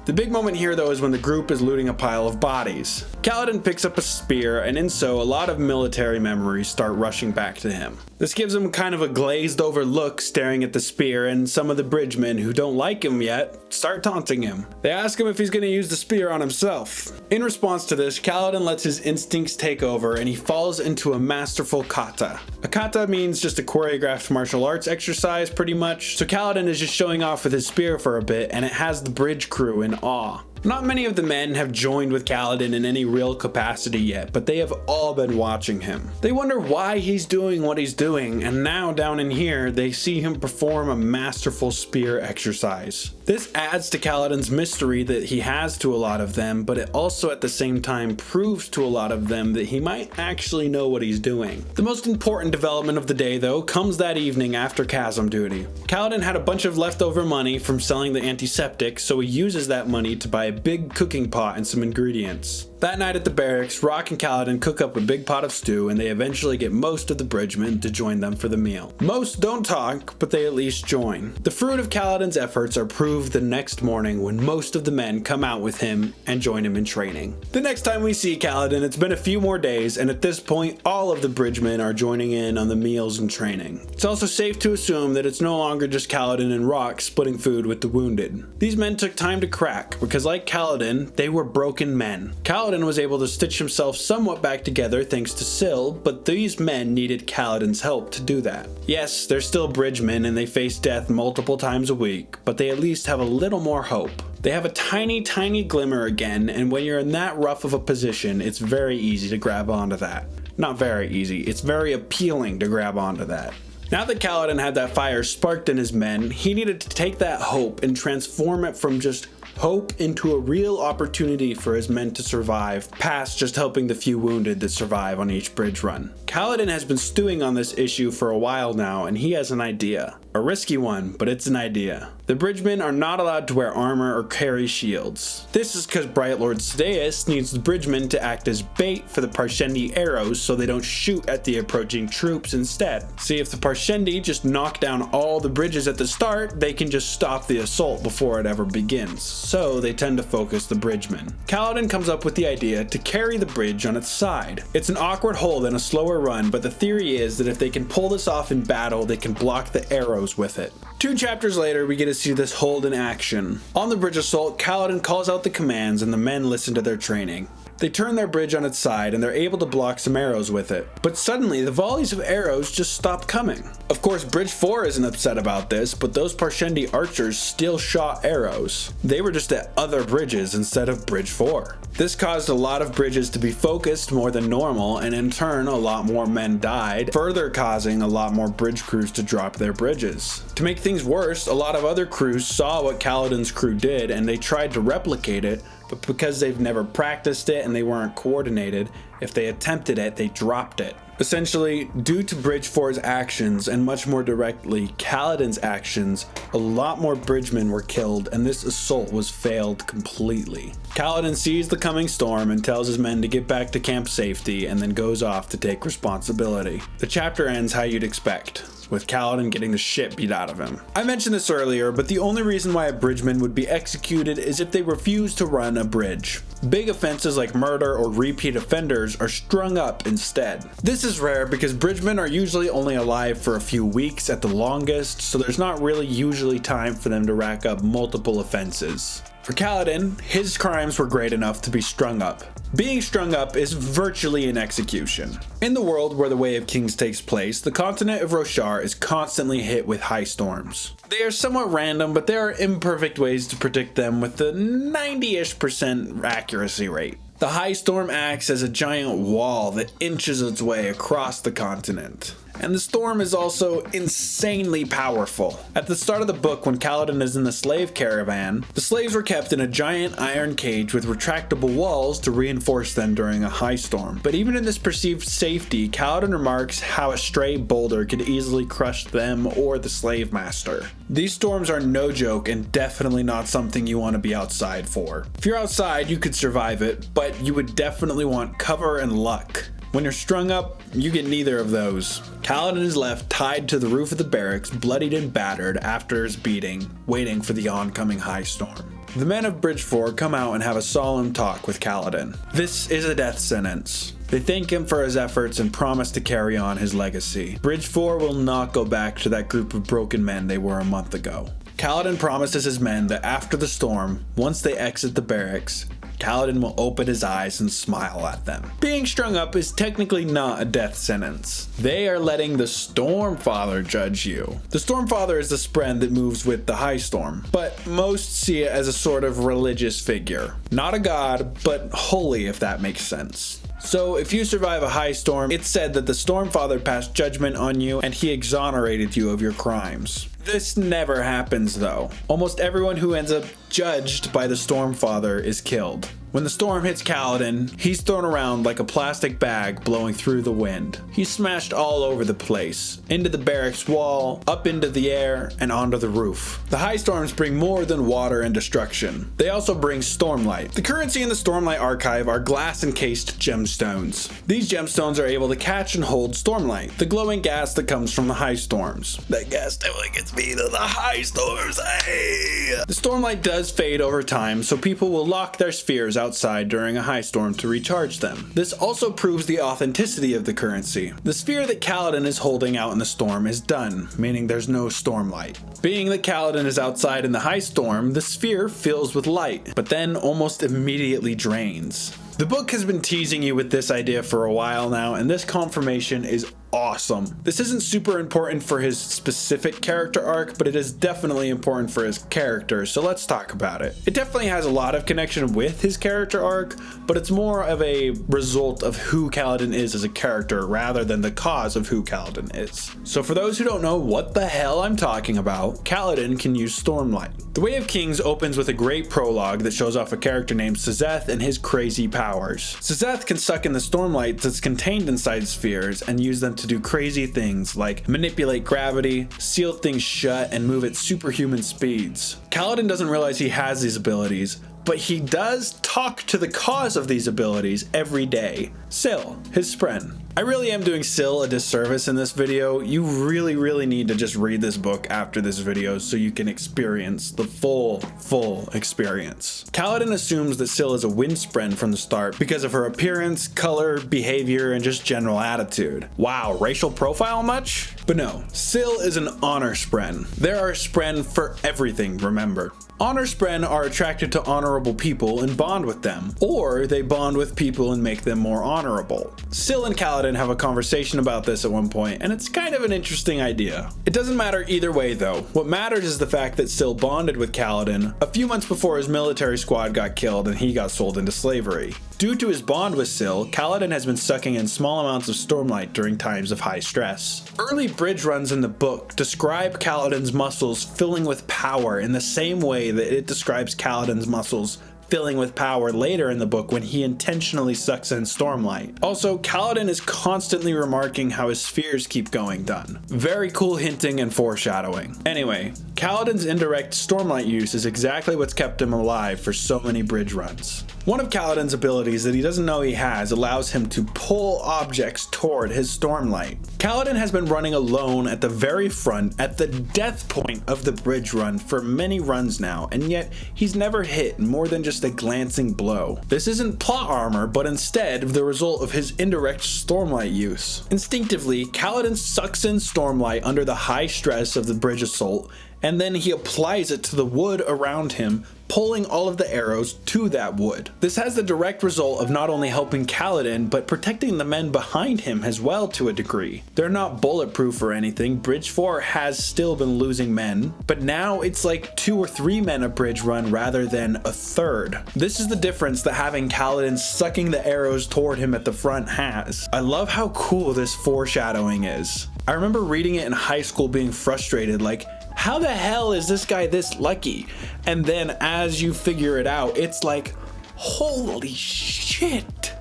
The big moment here though is when the group is looting a pile of bodies. Kaladin picks up a spear and in so a lot of military memories start rushing back to him. This gives him kind of a glazed over look staring at the spear, and some of the bridgemen who don't like him yet start taunting him. They ask him if he's going to use the spear on himself. In response to this, Kaladin lets his instincts take over and he falls into a masterful kata. A kata means just a choreographed martial arts exercise pretty much, so Kaladin is just showing off with his spear for a bit and it has the bridge crew in awe. Not many of the men have joined with Kaladin in any real capacity yet, but they have all been watching him. They wonder why he's doing what he's doing, and now down in here, they see him perform a masterful spear exercise. This adds to Kaladin's mystery that he has to a lot of them, but it also at the same time proves to a lot of them that he might actually know what he's doing. The most important development of the day though comes that evening after chasm duty. Kaladin had a bunch of leftover money from selling the antiseptic, so he uses that money to buy a big cooking pot and some ingredients. That night at the barracks, Rock and Kaladin cook up a big pot of stew and they eventually get most of the bridgemen to join them for the meal. Most don't talk, but they at least join. The fruit of Kaladin's efforts are proved the next morning when most of the men come out with him and join him in training. The next time we see Kaladin, it's been a few more days, and at this point, all of the bridgemen are joining in on the meals and training. It's also safe to assume that it's no longer just Kaladin and Rock splitting food with the wounded. These men took time to crack, because like Kaladin, they were broken men. Kaladin was able to stitch himself somewhat back together thanks to Syl, but these men needed Kaladin's help to do that. Yes, they're still bridgemen and they face death multiple times a week, but they at least have a little more hope. They have a tiny glimmer again, and when you're in that rough of a position, it's very easy to grab onto that. Not very easy, it's very appealing to grab onto that. Now that Kaladin had that fire sparked in his men, he needed to take that hope and transform it from just hope into a real opportunity for his men to survive, past just helping the few wounded that survive on each bridge run. Kaladin has been stewing on this issue for a while now, and he has an idea. A risky one, but it's an idea. The bridgemen are not allowed to wear armor or carry shields. This is because Bright Lord Sadeas needs the bridgemen to act as bait for the Parshendi arrows so they don't shoot at the approaching troops instead. See, if the Parshendi just knock down all the bridges at the start, they can just stop the assault before it ever begins, so they tend to focus the bridgemen. Kaladin comes up with the idea to carry the bridge on its side. It's an awkward hold and a slower run, but the theory is that if they can pull this off in battle, they can block the arrows with it. 2 chapters later, we get to see this hold in action. On the bridge assault, Kaladin calls out the commands and the men listen to their training. They turn their bridge on its side and they're able to block some arrows with it. But suddenly, the volleys of arrows just stop coming. Of course, Bridge 4 isn't upset about this, but those Parshendi archers still shot arrows. They were just at other bridges instead of Bridge 4. This caused a lot of bridges to be focused more than normal, and in turn, a lot more men died, further causing a lot more bridge crews to drop their bridges. To make things worse, a lot of other crews saw what Kaladin's crew did and they tried to replicate it, but because they've never practiced it and they weren't coordinated, if they attempted it, they dropped it. Essentially, due to Bridge 4's actions, and much more directly, Kaladin's actions, a lot more bridgemen were killed and this assault was failed completely. Kaladin sees the coming storm and tells his men to get back to camp safety and then goes off to take responsibility. The chapter ends how you'd expect, with Kaladin getting the shit beat out of him. I mentioned this earlier, but the only reason why a bridgeman would be executed is if they refuse to run a bridge. Big offenses like murder or repeat offenders are strung up instead. This is rare because bridgemen are usually only alive for a few weeks at the longest, so there's not really usually time for them to rack up multiple offenses. For Kaladin, his crimes were great enough to be strung up. Being strung up is virtually an execution. In the world where the Way of Kings takes place, the continent of Roshar is constantly hit with high storms. They are somewhat random, but there are imperfect ways to predict them with the 90-ish% accuracy rate. The high storm acts as a giant wall that inches its way across the continent. And the storm is also insanely powerful. At the start of the book, when Kaladin is in the slave caravan, the slaves were kept in a giant iron cage with retractable walls to reinforce them during a high storm. But even in this perceived safety, Kaladin remarks how a stray boulder could easily crush them or the slave master. These storms are no joke and definitely not something you want to be outside for. If you're outside, you could survive it, but you would definitely want cover and luck. When you're strung up, you get neither of those. Kaladin is left tied to the roof of the barracks, bloodied and battered after his beating, waiting for the oncoming high storm. The men of Bridge 4 come out and have a solemn talk with Kaladin. This is a death sentence. They thank him for his efforts and promise to carry on his legacy. Bridge 4 will not go back to that group of broken men they were a month ago. Kaladin promises his men that after the storm, once they exit the barracks, Kaladin will open his eyes and smile at them. Being strung up is technically not a death sentence. They are letting the Stormfather judge you. The Stormfather is the spren that moves with the high storm, but most see it as a sort of religious figure. Not a god, but holy, if that makes sense. So if you survive a high storm, it's said that the Stormfather passed judgment on you and he exonerated you of your crimes. This never happens though. Almost everyone who ends up judged by the Stormfather is killed. When the storm hits Kaladin, he's thrown around like a plastic bag blowing through the wind. He's smashed all over the place, into the barracks wall, up into the air, and onto the roof. The high storms bring more than water and destruction. They also bring stormlight. The currency in the Stormlight Archive are glass-encased gemstones. These gemstones are able to catch and hold stormlight, the glowing gas that comes from the high storms. That gas definitely gets me to the high storms, hey! The stormlight does fade over time, so people will lock their spheres outside during a high storm to recharge them. This also proves the authenticity of the currency. The sphere that Kaladin is holding out in the storm is done, meaning there's no stormlight. Being that Kaladin is outside in the high storm, the sphere fills with light, but then almost immediately drains. The book has been teasing you with this idea for a while now, and this confirmation is awesome. This isn't super important for his specific character arc, but it is definitely important for his character, so let's talk about it. It definitely has a lot of connection with his character arc, but it's more of a result of who Kaladin is as a character rather than the cause of who Kaladin is. So for those who don't know what the hell I'm talking about, Kaladin can use Stormlight. The Way of Kings opens with a great prologue that shows off a character named Sazeth and his crazy powers. Sazeth can suck in the stormlight that's contained inside spheres and use them to to do crazy things like manipulate gravity, seal things shut, and move at superhuman speeds. Kaladin doesn't realize he has these abilities, but he does talk to the cause of these abilities every day, Syl, his friend. I really am doing Syl a disservice in this video. You really need to just read this book after this video so you can experience the full experience. Kaladin assumes that Syl is a Windspren from the start because of her appearance, color, behavior, and just general attitude. Wow, racial profile much? But no, Syl is an honor Spren. There are Spren for everything, remember. Honor Spren are attracted to honorable people and bond with them, or they bond with people and make them more honorable. Syl and Kaladin have a conversation about this at one point, and it's kind of an interesting idea. It doesn't matter either way though. What matters is the fact that Syl bonded with Kaladin a few months before his military squad got killed and he got sold into slavery. Due to his bond with Syl, Kaladin has been sucking in small amounts of Stormlight during times of high stress. Early bridge runs in the book describe Kaladin's muscles filling with power in the same way that it describes Kaladin's muscles filling with power later in the book when he intentionally sucks in Stormlight. Also, Kaladin is constantly remarking how his spheres keep going done. Very cool hinting and foreshadowing. Anyway, Kaladin's indirect Stormlight use is exactly what's kept him alive for so many bridge runs. One of Kaladin's abilities that he doesn't know he has allows him to pull objects toward his Stormlight. Kaladin has been running alone at the very front at the death point of the bridge run for many runs now, and yet he's never hit more than just a glancing blow. This isn't plot armor, but instead the result of his indirect Stormlight use. Instinctively, Kaladin sucks in Stormlight under the high stress of the bridge assault, and then he applies it to the wood around him, pulling all of the arrows to that wood. This has the direct result of not only helping Kaladin, but protecting the men behind him as well to a degree. They're not bulletproof or anything. Bridge 4 has still been losing men, but now it's like 2 or 3 men a bridge run rather than a third. This is the difference that having Kaladin sucking the arrows toward him at the front has. I love how cool this foreshadowing is. I remember reading it in high school being frustrated, like, how the hell is this guy this lucky? And then as you figure it out, it's like, holy shit.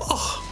Oh,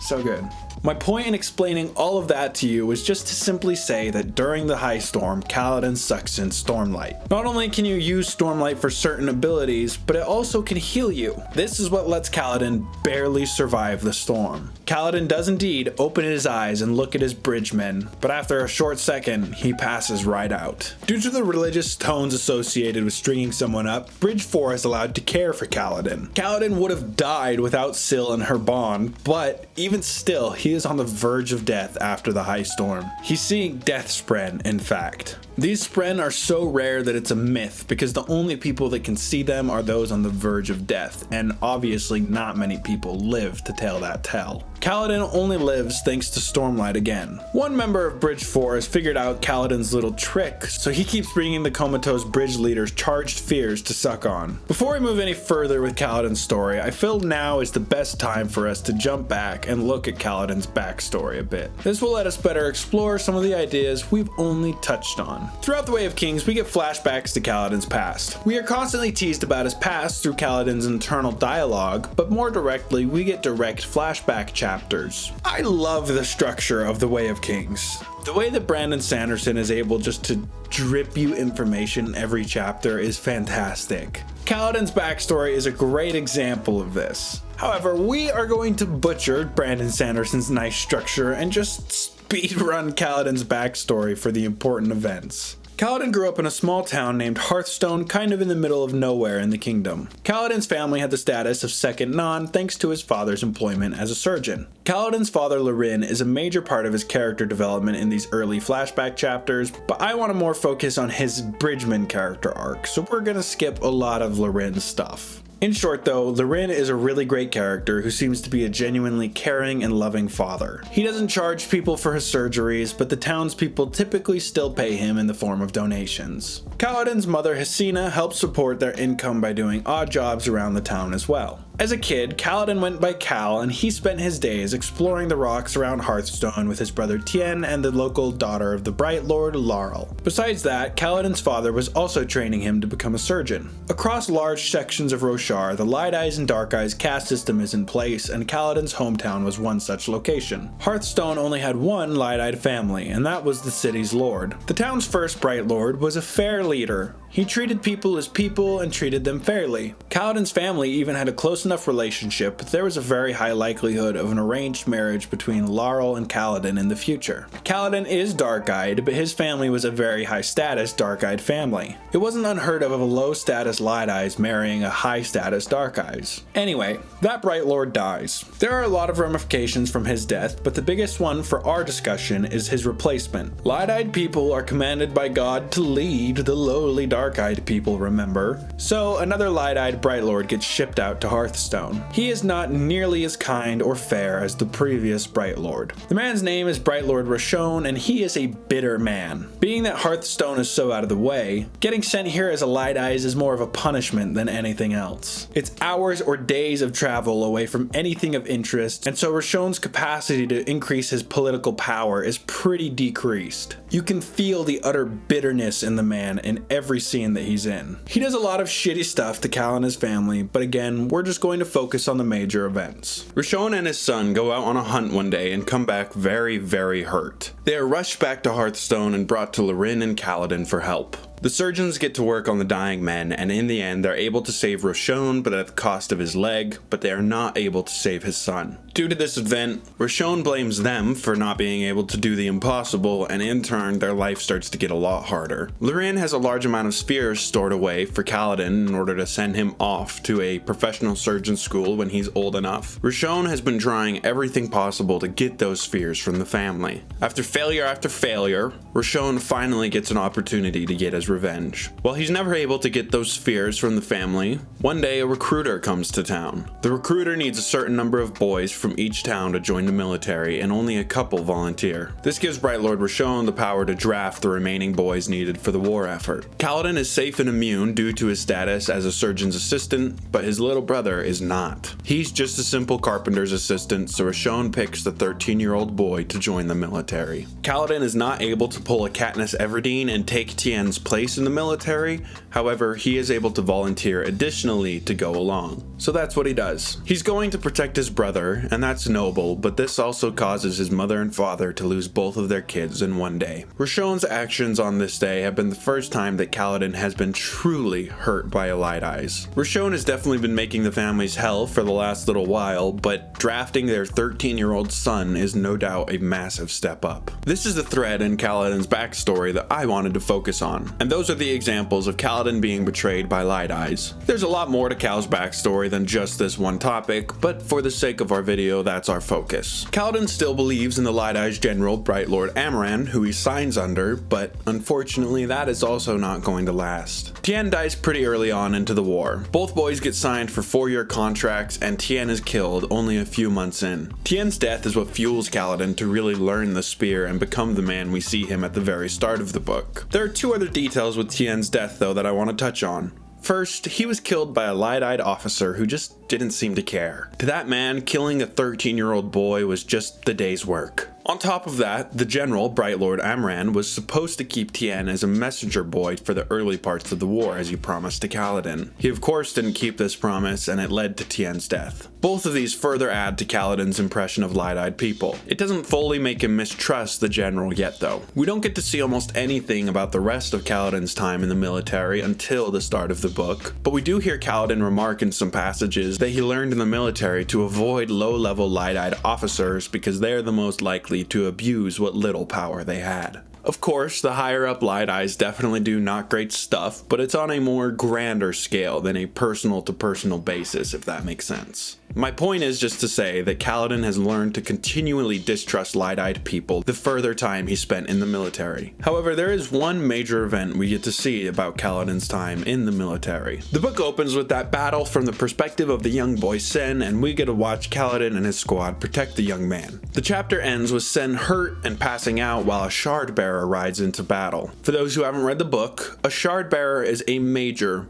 so good. My point in explaining all of that to you was just to simply say that during the high storm, Kaladin sucks in Stormlight. Not only can you use Stormlight for certain abilities, but it also can heal you. This is what lets Kaladin barely survive the storm. Kaladin does indeed open his eyes and look at his bridgemen, but after a short second, he passes right out. Due to the religious tones associated with stringing someone up, Bridge 4 is allowed to care for Kaladin. Kaladin would have died without Syl and her bond, but even still, he is on the verge of death after the high storm. He's seeing death Spren, in fact. These Spren are so rare that it's a myth because the only people that can see them are those on the verge of death, and obviously not many people live to tell that tale. Kaladin only lives thanks to Stormlight again. One member of Bridge 4 has figured out Kaladin's little trick, so he keeps bringing the comatose bridge leaders charged fears to suck on. Before we move any further with Kaladin's story, I feel now is the best time for us to jump back and look at Kaladin's backstory a bit. This will let us better explore some of the ideas we've only touched on. Throughout the Way of Kings, we get flashbacks to Kaladin's past. We are constantly teased about his past through Kaladin's internal dialogue, but more directly, we get direct flashback chapters. I love the structure of the Way of Kings. The way that Brandon Sanderson is able just to drip you information every chapter is fantastic. Kaladin's backstory is a great example of this. However, we are going to butcher Brandon Sanderson's nice structure and just speedrun Kaladin's backstory for the important events. Kaladin grew up in a small town named Hearthstone, kind of in the middle of nowhere in the kingdom. Kaladin's family had the status of second non thanks to his father's employment as a surgeon. Kaladin's father Lorin is a major part of his character development in these early flashback chapters, but I want to more focus on his Bridgeman character arc, so we're gonna skip a lot of Lorin's stuff. In short though, Lorin is a really great character who seems to be a genuinely caring and loving father. He doesn't charge people for his surgeries, but the townspeople typically still pay him in the form of donations. Kaladin's mother Hesina helps support their income by doing odd jobs around the town as well. As a kid, Kaladin went by Kal, and he spent his days exploring the rocks around Hearthstone with his brother Tien and the local daughter of the Bright Lord, Laurel. Besides that, Kaladin's father was also training him to become a surgeon. Across large sections of Roshar, the Light Eyes and Dark Eyes caste system is in place, and Kaladin's hometown was one such location. Hearthstone only had one Light-Eyed family, and that was the city's lord. The town's first Bright Lord was a fair leader. He treated people as people and treated them fairly. Kaladin's family even had a close enough relationship that there was a very high likelihood of an arranged marriage between Laurel and Kaladin in the future. Kaladin is dark-eyed, but his family was a very high-status dark-eyed family. It wasn't unheard of a low-status Light Eyes marrying a high-status Dark Eyes. Anyway, that Bright Lord dies. There are a lot of ramifications from his death, but the biggest one for our discussion is his replacement. Light-eyed people are commanded by God to lead the lowly dark-eyed people, remember? So another light-eyed Bright Lord gets shipped out to Hearthstone. He is not nearly as kind or fair as the previous Bright Lord. The man's name is Bright Lord Roshon, and he is a bitter man. Being that Hearthstone is so out of the way, getting sent here as a Light Eyes is more of a punishment than anything else. It's hours or days of travel away from anything of interest, and so Roshon's capacity to increase his political power is pretty decreased. You can feel the utter bitterness in the man in every scene that he's in. He does a lot of shitty stuff to Kal and his family, but again, we're just going to focus on the major events. Roshon and his son go out on a hunt one day and come back very, very hurt. They are rushed back to Hearthstone and brought to Loryn and Kaladin for help. The surgeons get to work on the dying men, and in the end they're able to save Roshon, but at the cost of his leg, but they are not able to save his son. Due to this event, Roshon blames them for not being able to do the impossible, and in turn their life starts to get a lot harder. Loryn has a large amount of spears stored away for Kaladin in order to send him off to a professional surgeon school when he's old enough. Roshon has been trying everything possible to get those spears from the family. After failure, Roshon finally gets an opportunity to get his revenge. While he's never able to get those spheres from the family, one day a recruiter comes to town. The recruiter needs a certain number of boys from each town to join the military, and only a couple volunteer. This gives Bright Lord Roshon the power to draft the remaining boys needed for the war effort. Kaladin is safe and immune due to his status as a surgeon's assistant, but his little brother is not. He's just a simple carpenter's assistant, so Roshon picks the 13-year-old boy to join the military. Kaladin is not able to pull a Katniss Everdeen and take Tien's place in the military, however, he is able to volunteer additionally to go along. So that's what he does. He's going to protect his brother, and that's noble, but this also causes his mother and father to lose both of their kids in one day. Roshon's actions on this day have been the first time that Kaladin has been truly hurt by a Light Eyes. Roshon has definitely been making the family's hell for the last little while, but drafting their 13-year-old son is no doubt a massive step up. This is the thread in Kaladin's backstory that I wanted to focus on, and those are the examples of Kaladin being betrayed by Light Eyes. There's a lot more to Kal's backstory than just this one topic, but for the sake of our video, that's our focus. Kaladin still believes in the Light Eyes general Bright Lord Amaran, who he signs under, but unfortunately that is also not going to last. Tien dies pretty early on into the war. Both boys get signed for 4-year contracts, and Tien is killed only a few months in. Tien's death is what fuels Kaladin to really learn the spear and become the man we see him at the very start of the book. There are two other details with Tien's death though that I want to touch on. First, he was killed by a light-eyed officer who just didn't seem to care. To that man, killing a 13-year-old boy was just the day's work. On top of that, the general, Bright Lord Amran, was supposed to keep Tien as a messenger boy for the early parts of the war as he promised to Kaladin. He of course didn't keep this promise, and it led to Tien's death. Both of these further add to Kaladin's impression of light-eyed people. It doesn't fully make him mistrust the general yet though. We don't get to see almost anything about the rest of Kaladin's time in the military until the start of the book, but we do hear Kaladin remark in some passages that he learned in the military to avoid low-level light-eyed officers because they're the most likely to abuse what little power they had. Of course, the higher up Light Eyes definitely do not great stuff, but it's on a more grander scale than a personal to personal basis, if that makes sense. My point is just to say that Kaladin has learned to continually distrust light-eyed people the further time he spent in the military. However, there is one major event we get to see about Kaladin's time in the military. The book opens with that battle from the perspective of the young boy Sen, and we get to watch Kaladin and his squad protect the young man. The chapter ends with Sen hurt and passing out while a shard bearer rides into battle. For those who haven't read the book, a shard bearer is a major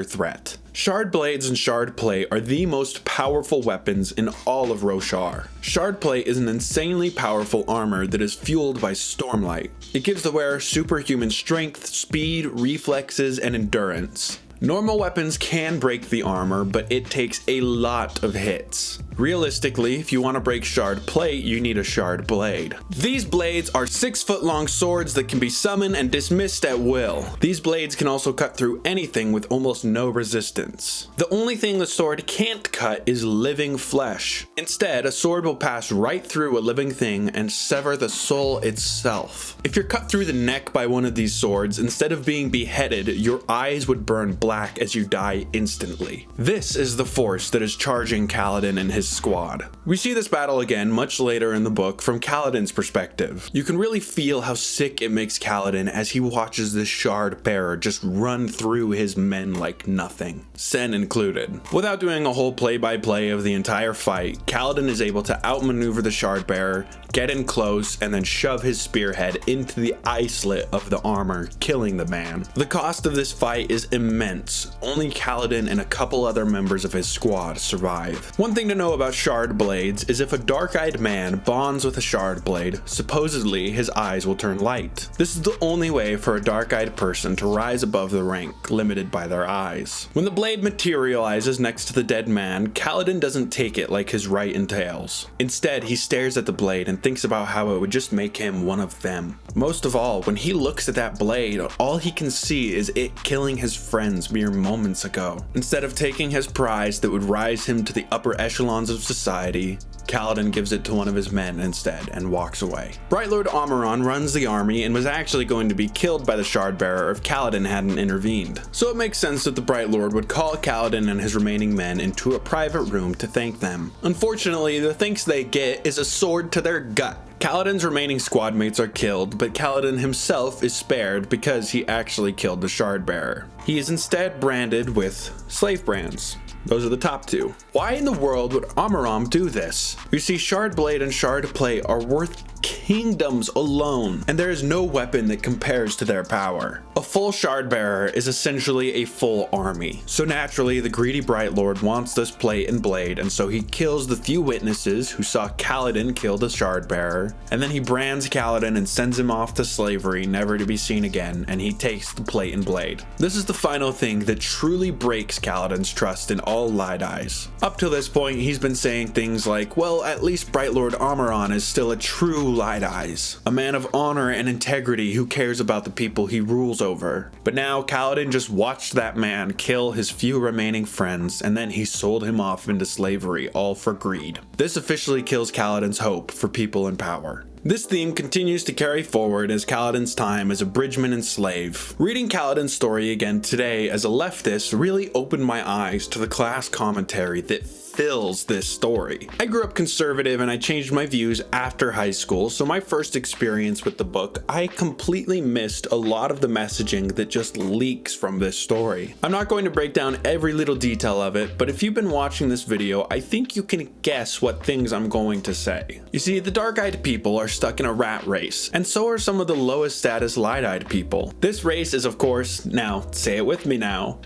threat. Shard blades and shard plate are the most powerful weapons in all of Roshar. Shard plate is an insanely powerful armor that is fueled by Stormlight. It gives the wearer superhuman strength, speed, reflexes, and endurance. Normal weapons can break the armor, but it takes a lot of hits. Realistically, if you want to break shard plate, you need a shard blade. These blades are 6-foot long swords that can be summoned and dismissed at will. These blades can also cut through anything with almost no resistance. The only thing the sword can't cut is living flesh. Instead, a sword will pass right through a living thing and sever the soul itself. If you're cut through the neck by one of these swords, instead of being beheaded, your eyes would burn black as you die instantly. This is the force that is charging Kaladin and his squad. We see this battle again much later in the book from Kaladin's perspective. You can really feel how sick it makes Kaladin as he watches this shard bearer just run through his men like nothing, Sen included. Without doing a whole play-by-play of the entire fight, Kaladin is able to outmaneuver the shard bearer, get in close, and then shove his spearhead into the eye slit of the armor, killing the man. The cost of this fight is immense. Only Kaladin and a couple other members of his squad survive. One thing to know about shard blades is if a dark-eyed man bonds with a shard blade, supposedly his eyes will turn light. This is the only way for a dark-eyed person to rise above the rank, limited by their eyes. When the blade materializes next to the dead man, Kaladin doesn't take it like his right entails. Instead, he stares at the blade and thinks about how it would just make him one of them. Most of all, when he looks at that blade, all he can see is it killing his friends mere moments ago. Instead of taking his prize that would rise him to the upper echelons of society, Kaladin gives it to one of his men instead and walks away. Bright Lord Amaron runs the army and was actually going to be killed by the shard bearer if Kaladin hadn't intervened. So it makes sense that the Bright Lord would call Kaladin and his remaining men into a private room to thank them. Unfortunately, the thanks they get is a sword to their gut. Kaladin's remaining squad mates are killed, but Kaladin himself is spared because he actually killed the shard bearer. He is instead branded with slave brands. Those are the top two. Why in the world would Amaram do this? You see, shard blade and shard plate are worth kingdoms alone, and there is no weapon that compares to their power. A full shard bearer is essentially a full army. So naturally, the greedy Bright Lord wants this plate and blade, and so he kills the few witnesses who saw Kaladin kill the shard bearer, and then he brands Kaladin and sends him off to slavery, never to be seen again, and he takes the plate and blade. This is the final thing that truly breaks Kaladin's trust in all Light Eyes. Up to this point, he's been saying things like, well, at least Bright Lord Amaron is still a true Light Eyes, a man of honor and integrity who cares about the people he rules over. But now Kaladin just watched that man kill his few remaining friends, and then he sold him off into slavery, all for greed. This officially kills Kaladin's hope for people in power. This theme continues to carry forward as Kaladin's time as a bridgeman and slave. Reading Kaladin's story again today as a leftist really opened my eyes to the class commentary that fills this story. I grew up conservative and I changed my views after high school, so my first experience with the book, I completely missed a lot of the messaging that just leaks from this story. I'm not going to break down every little detail of it, but if you've been watching this video, I think you can guess what things I'm going to say. You see, the dark-eyed people are stuck in a rat race, and so are some of the lowest status light-eyed people. This race is, of course, now, say it with me now,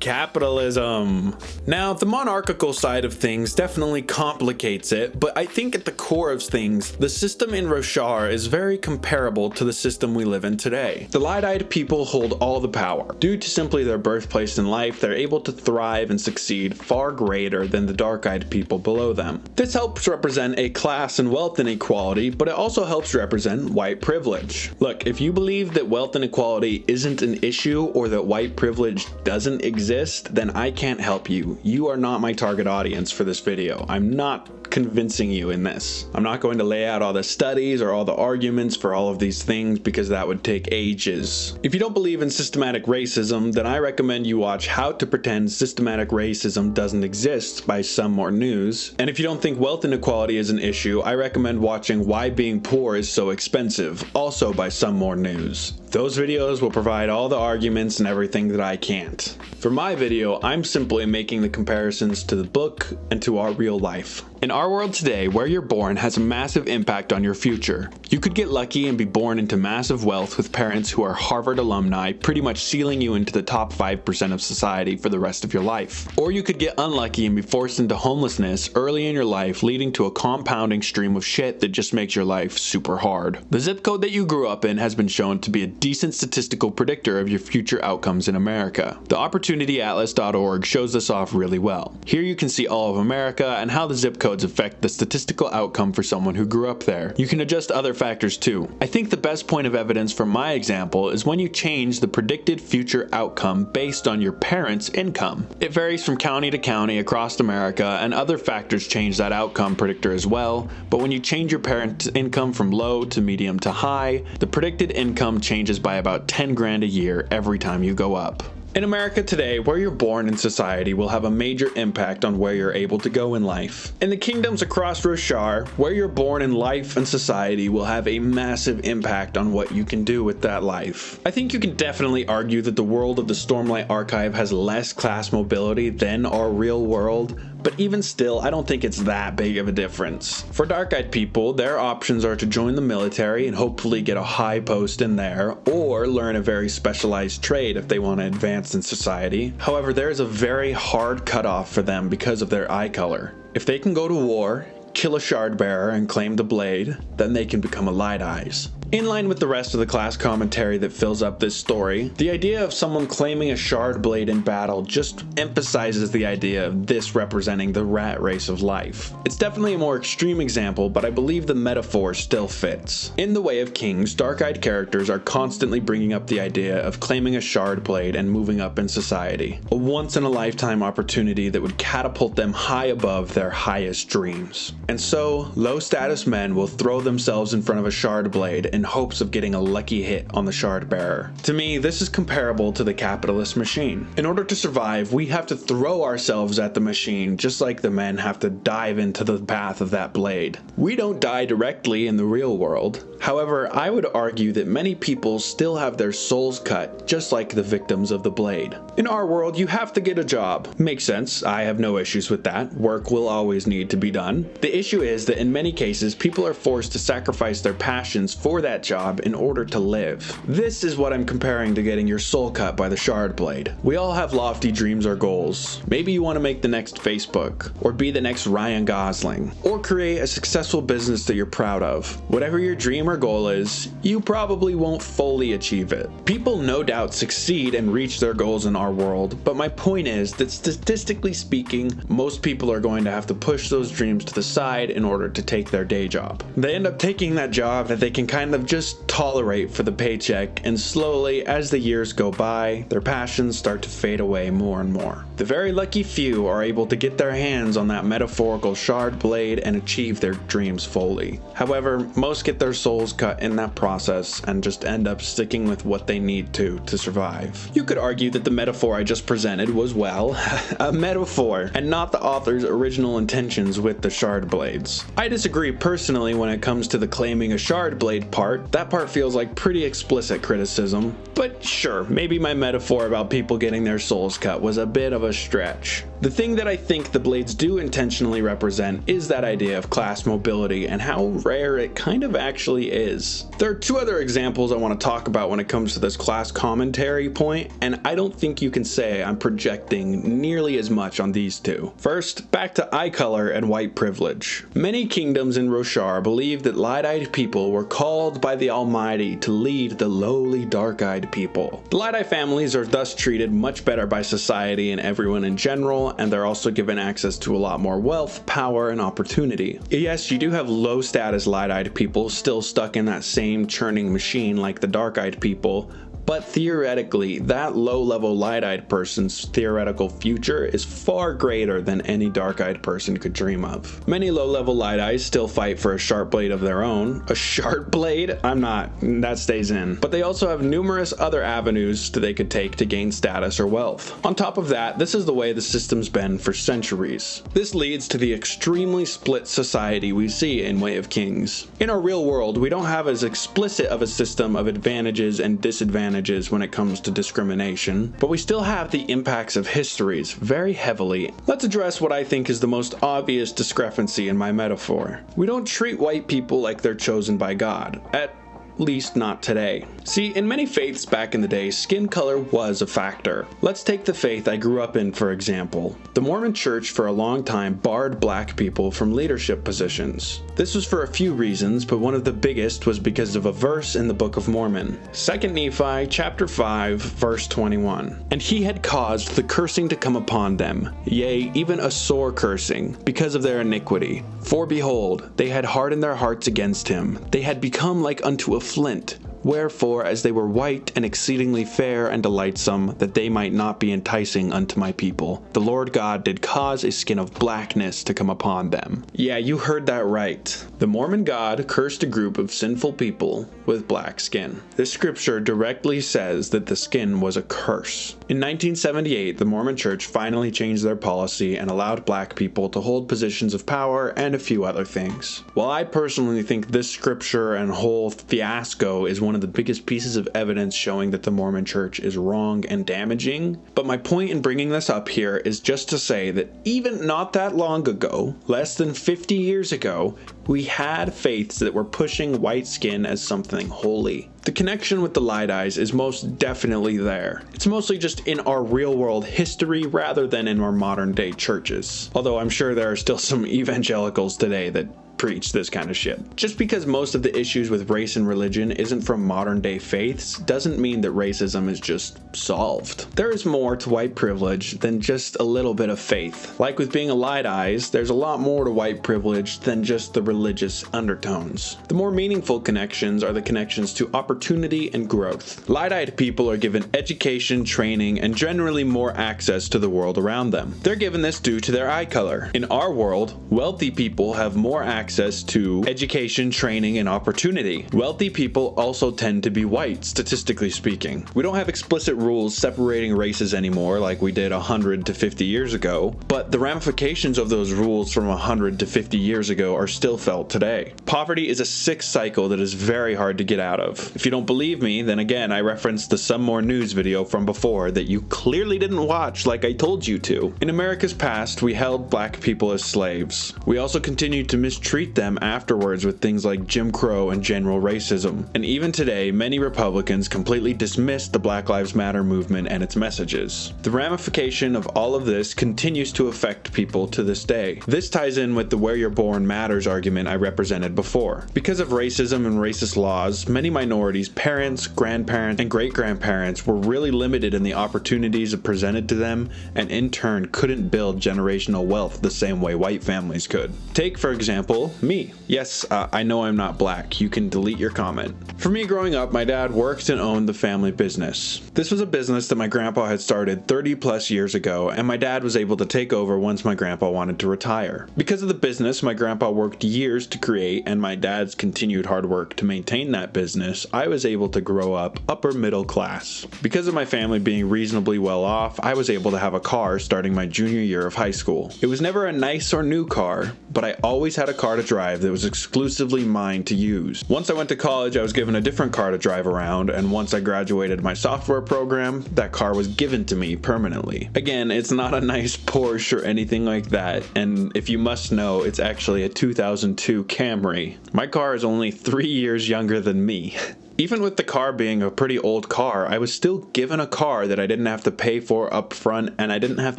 capitalism. Now, the monarchical side of things definitely complicates it, but I think at the core of things, the system in Roshar is very comparable to the system we live in today. The light-eyed people hold all the power. Due to simply their birthplace in life, they're able to thrive and succeed far greater than the dark-eyed people below them. This helps represent a class and wealth inequality, but it also helps represent white privilege. Look, if you believe that wealth inequality isn't an issue or that white privilege doesn't exist, then I can't help you. You are not my target audience for this video. I'm not convincing you in this. I'm not going to lay out all the studies or all the arguments for all of these things because that would take ages. If you don't believe in systematic racism, then I recommend you watch How to Pretend Systematic Racism Doesn't Exist by Some More News. And if you don't think wealth inequality is an issue, I recommend watching Why Being Poor is So Expensive, also by Some More News. Those videos will provide all the arguments and everything that I can't. For my video, I'm simply making the comparisons to the book and to our real life. In our world today, where you're born has a massive impact on your future. You could get lucky and be born into massive wealth with parents who are Harvard alumni, pretty much sealing you into the top 5% of society for the rest of your life. Or you could get unlucky and be forced into homelessness early in your life, leading to a compounding stream of shit that just makes your life super hard. The zip code that you grew up in has been shown to be a decent statistical predictor of your future outcomes in America. The OpportunityAtlas.org shows this off really well. Here you can see all of America and how the zip codes affect the statistical outcome for someone who grew up there. You can adjust other factors too. I think the best point of evidence for my example is when you change the predicted future outcome based on your parents' income. It varies from county to county across America, and other factors change that outcome predictor as well, but when you change your parents' income from low to medium to high, the predicted income changes by about 10 grand a year every time you go up. In America today, where you're born in society will have a major impact on where you're able to go in life. In the kingdoms across Roshar, where you're born in life and society will have a massive impact on what you can do with that life. I think you can definitely argue that the world of the Stormlight Archive has less class mobility than our real world, but even still, I don't think it's that big of a difference. For dark-eyed people, their options are to join the military and hopefully get a high post in there, or learn a very specialized trade if they want to advance in society. However, there is a very hard cutoff for them because of their eye color. If they can go to war, kill a shard bearer and claim the blade, then they can become a Light Eyes. In line with the rest of the class commentary that fills up this story, the idea of someone claiming a shard blade in battle just emphasizes the idea of this representing the rat race of life. It's definitely a more extreme example, but I believe the metaphor still fits. In The Way of Kings, dark-eyed characters are constantly bringing up the idea of claiming a shard blade and moving up in society, a once-in-a-lifetime opportunity that would catapult them high above their highest dreams. And so, low-status men will throw themselves in front of a shard blade in hopes of getting a lucky hit on the shard bearer. To me, this is comparable to the capitalist machine. In order to survive, we have to throw ourselves at the machine just like the men have to dive into the path of that blade. We don't die directly in the real world. However, I would argue that many people still have their souls cut just like the victims of the blade. In our world, you have to get a job. Makes sense, I have no issues with that. Work will always need to be done. The issue is that in many cases, people are forced to sacrifice their passions for that job in order to live. This is what I'm comparing to getting your soul cut by the shard blade. We all have lofty dreams or goals. Maybe you want to make the next Facebook, or be the next Ryan Gosling, or create a successful business that you're proud of. Whatever your dream or goal is, you probably won't fully achieve it. People no doubt succeed and reach their goals in our world, but my point is that statistically speaking, most people are going to have to push those dreams to the side in order to take their day job. They end up taking that job that they can kind of just tolerate for the paycheck, and slowly, as the years go by, their passions start to fade away more and more. The very lucky few are able to get their hands on that metaphorical shard blade and achieve their dreams fully. However, most get their souls cut in that process and just end up sticking with what they need to survive. You could argue that the metaphor I just presented was, well, a metaphor, and not the author's original intentions with the shard blades. I disagree personally when it comes to the claiming a shard blade part. That part feels like pretty explicit criticism, but sure, maybe my metaphor about people getting their souls cut was a bit of a stretch. The thing that I think the blades do intentionally represent is that idea of class mobility and how rare it kind of actually is. There are two other examples I want to talk about when it comes to this class commentary point, and I don't think you can say I'm projecting nearly as much on these two. First, back to eye color and white privilege. Many kingdoms in Roshar believe that light-eyed people were called by the Almighty to lead the lowly dark-eyed people. The Light Eye families are thus treated much better by society and everyone in general, and they're also given access to a lot more wealth, power, and opportunity. Yes, you do have low-status light-eyed people still stuck in that same churning machine like the dark-eyed people, But theoretically, that low-level light-eyed person's theoretical future is far greater than any dark-eyed person could dream of. Many low-level light-eyes still fight for a sharp blade of their own. A sharp blade? I'm not. That stays in. But they also have numerous other avenues that they could take to gain status or wealth. On top of that, this is the way the system's been for centuries. This leads to the extremely split society we see in Way of Kings. In our real world, we don't have as explicit of a system of advantages and disadvantages when it comes to discrimination, but we still have the impacts of histories very heavily. Let's address what I think is the most obvious discrepancy in my metaphor. We don't treat white people like they're chosen by God. At least not today. See, in many faiths back in the day, skin color was a factor. Let's take the faith I grew up in, for example. The Mormon Church for a long time barred black people from leadership positions. This was for a few reasons, but one of the biggest was because of a verse in the Book of Mormon. 2 Nephi chapter 5, verse 21. And he had caused the cursing to come upon them, yea, even a sore cursing, because of their iniquity. For behold, they had hardened their hearts against him. They had become like unto a flint. Wherefore, as they were white and exceedingly fair and delightsome, that they might not be enticing unto my people, the Lord God did cause a skin of blackness to come upon them. Yeah, you heard that right. The Mormon God cursed a group of sinful people with black skin. This scripture directly says that the skin was a curse. In 1978, the Mormon Church finally changed their policy and allowed black people to hold positions of power and a few other things. While I personally think this scripture and whole fiasco is one of the biggest pieces of evidence showing that the Mormon Church is wrong and damaging, but my point in bringing this up here is just to say that even not that long ago, less than 50 years ago, we had faiths that were pushing white skin as something holy. The connection with the light eyes is most definitely there. It's mostly just in our real world history rather than in our modern day churches. Although I'm sure there are still some evangelicals today that preach this kind of shit. Just because most of the issues with race and religion isn't from modern day faiths doesn't mean that racism is just solved. There is more to white privilege than just a little bit of faith. Like with being a light eyes, there's a lot more to white privilege than just the religious undertones. The more meaningful connections are the connections to opportunity and growth. Light-eyed people are given education, training, and generally more access to the world around them. They're given this due to their eye color. In our world, wealthy people have more access to education, training, and opportunity. Wealthy people also tend to be white, statistically speaking. We don't have explicit rules separating races anymore like we did 100 to 50 years ago, but the ramifications of those rules from 100 to 50 years ago are still felt today. Poverty is a sick cycle that is very hard to get out of. If you don't believe me, then again, I referenced the Some More News video from before that you clearly didn't watch like I told you to. In America's past, we held black people as slaves. We also continued to mistreat them afterwards with things like Jim Crow and general racism. And even today, many Republicans completely dismiss the Black Lives Matter movement and its messages. The ramification of all of this continues to affect people to this day. This ties in with the where you're born matters argument I represented before. Because of racism and racist laws, many minorities' parents, grandparents, and great-grandparents were really limited in the opportunities presented to them, and in turn couldn't build generational wealth the same way white families could. Take, for example, me. Yes, I know I'm not black. You can delete your comment. For me growing up, my dad worked and owned the family business. This was a business that my grandpa had started 30 plus years ago, and my dad was able to take over once my grandpa wanted to retire. Because of the business my grandpa worked years to create and my dad's continued hard work to maintain that business, I was able to grow up upper middle class. Because of my family being reasonably well off, I was able to have a car starting my junior year of high school. It was never a nice or new car, but I always had a car to drive that was exclusively mine to use. Once I went to college, I was given a different car to drive around, and once I graduated my software program, that car was given to me permanently. Again, it's not a nice Porsche or anything like that, and if you must know, it's actually a 2002 Camry. My car is only 3 years younger than me. Even with the car being a pretty old car, I was still given a car that I didn't have to pay for up front, and I didn't have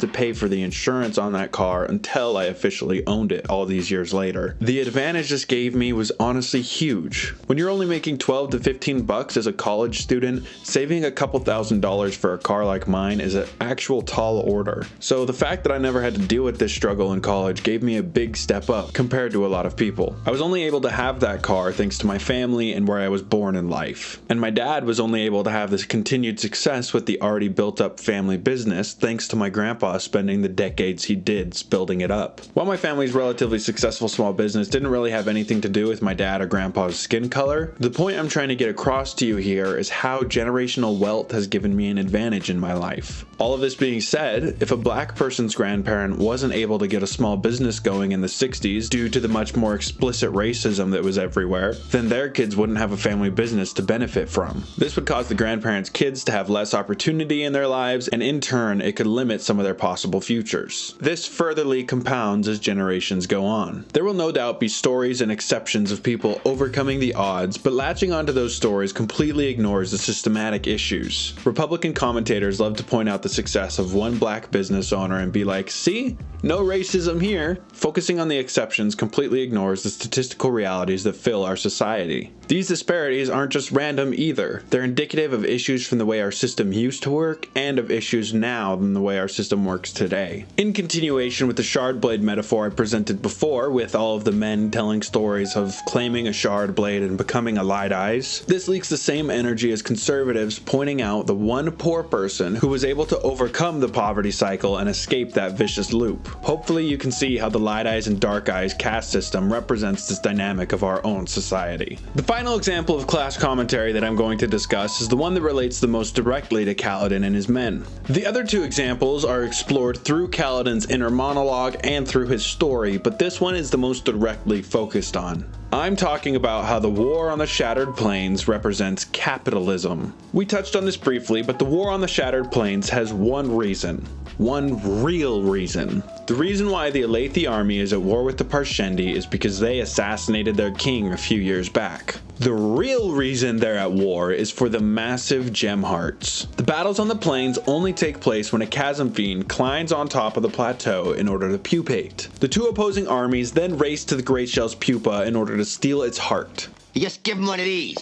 to pay for the insurance on that car until I officially owned it all these years later. The advantage this gave me was honestly huge. When you're only making 12 to 15 bucks as a college student, saving a couple $1,000s for a car like mine is an actual tall order. So the fact that I never had to deal with this struggle in college gave me a big step up compared to a lot of people. I was only able to have that car thanks to my family and where I was born in life. life. And my dad was only able to have this continued success with the already built up family business thanks to my grandpa spending the decades he did building it up. While my family's relatively successful small business didn't really have anything to do with my dad or grandpa's skin color, the point I'm trying to get across to you here is how generational wealth has given me an advantage in my life. All of this being said, if a black person's grandparent wasn't able to get a small business going in the 60s due to the much more explicit racism that was everywhere, then their kids wouldn't have a family business to benefit from. This would cause the grandparents' kids to have less opportunity in their lives, and in turn, it could limit some of their possible futures. This furtherly compounds as generations go on. There will no doubt be stories and exceptions of people overcoming the odds, but latching onto those stories completely ignores the systematic issues. Republican commentators love to point out the success of one black business owner and be like, see? No racism here. Focusing on the exceptions completely ignores the statistical realities that fill our society. These disparities aren't just random either. They're indicative of issues from the way our system used to work and of issues now than the way our system works today. In continuation with the shard blade metaphor I presented before, with all of the men telling stories of claiming a shard blade and becoming a light eyes, this leaks the same energy as conservatives pointing out the one poor person who was able to overcome the poverty cycle and escape that vicious loop. Hopefully you can see how the light eyes and dark eyes caste system represents this dynamic of our own society. The final example of class commentary that I'm going to discuss is the one that relates the most directly to Kaladin and his men. The other two examples are explored through Kaladin's inner monologue and through his story, but this one is the most directly focused on. I'm talking about how the War on the Shattered Plains represents capitalism. We touched on this briefly, but the War on the Shattered Plains has one reason. One real reason. The reason why the Alethi army is at war with the Parshendi is because they assassinated their king a few years back. The real reason they're at war is for the massive gem hearts. The battles on the plains only take place when a chasm fiend climbs on top of the plateau in order to pupate. The two opposing armies then race to the Great Shell's pupa in order to steal its heart. You just give him one of these.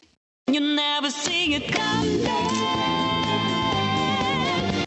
You never see it coming.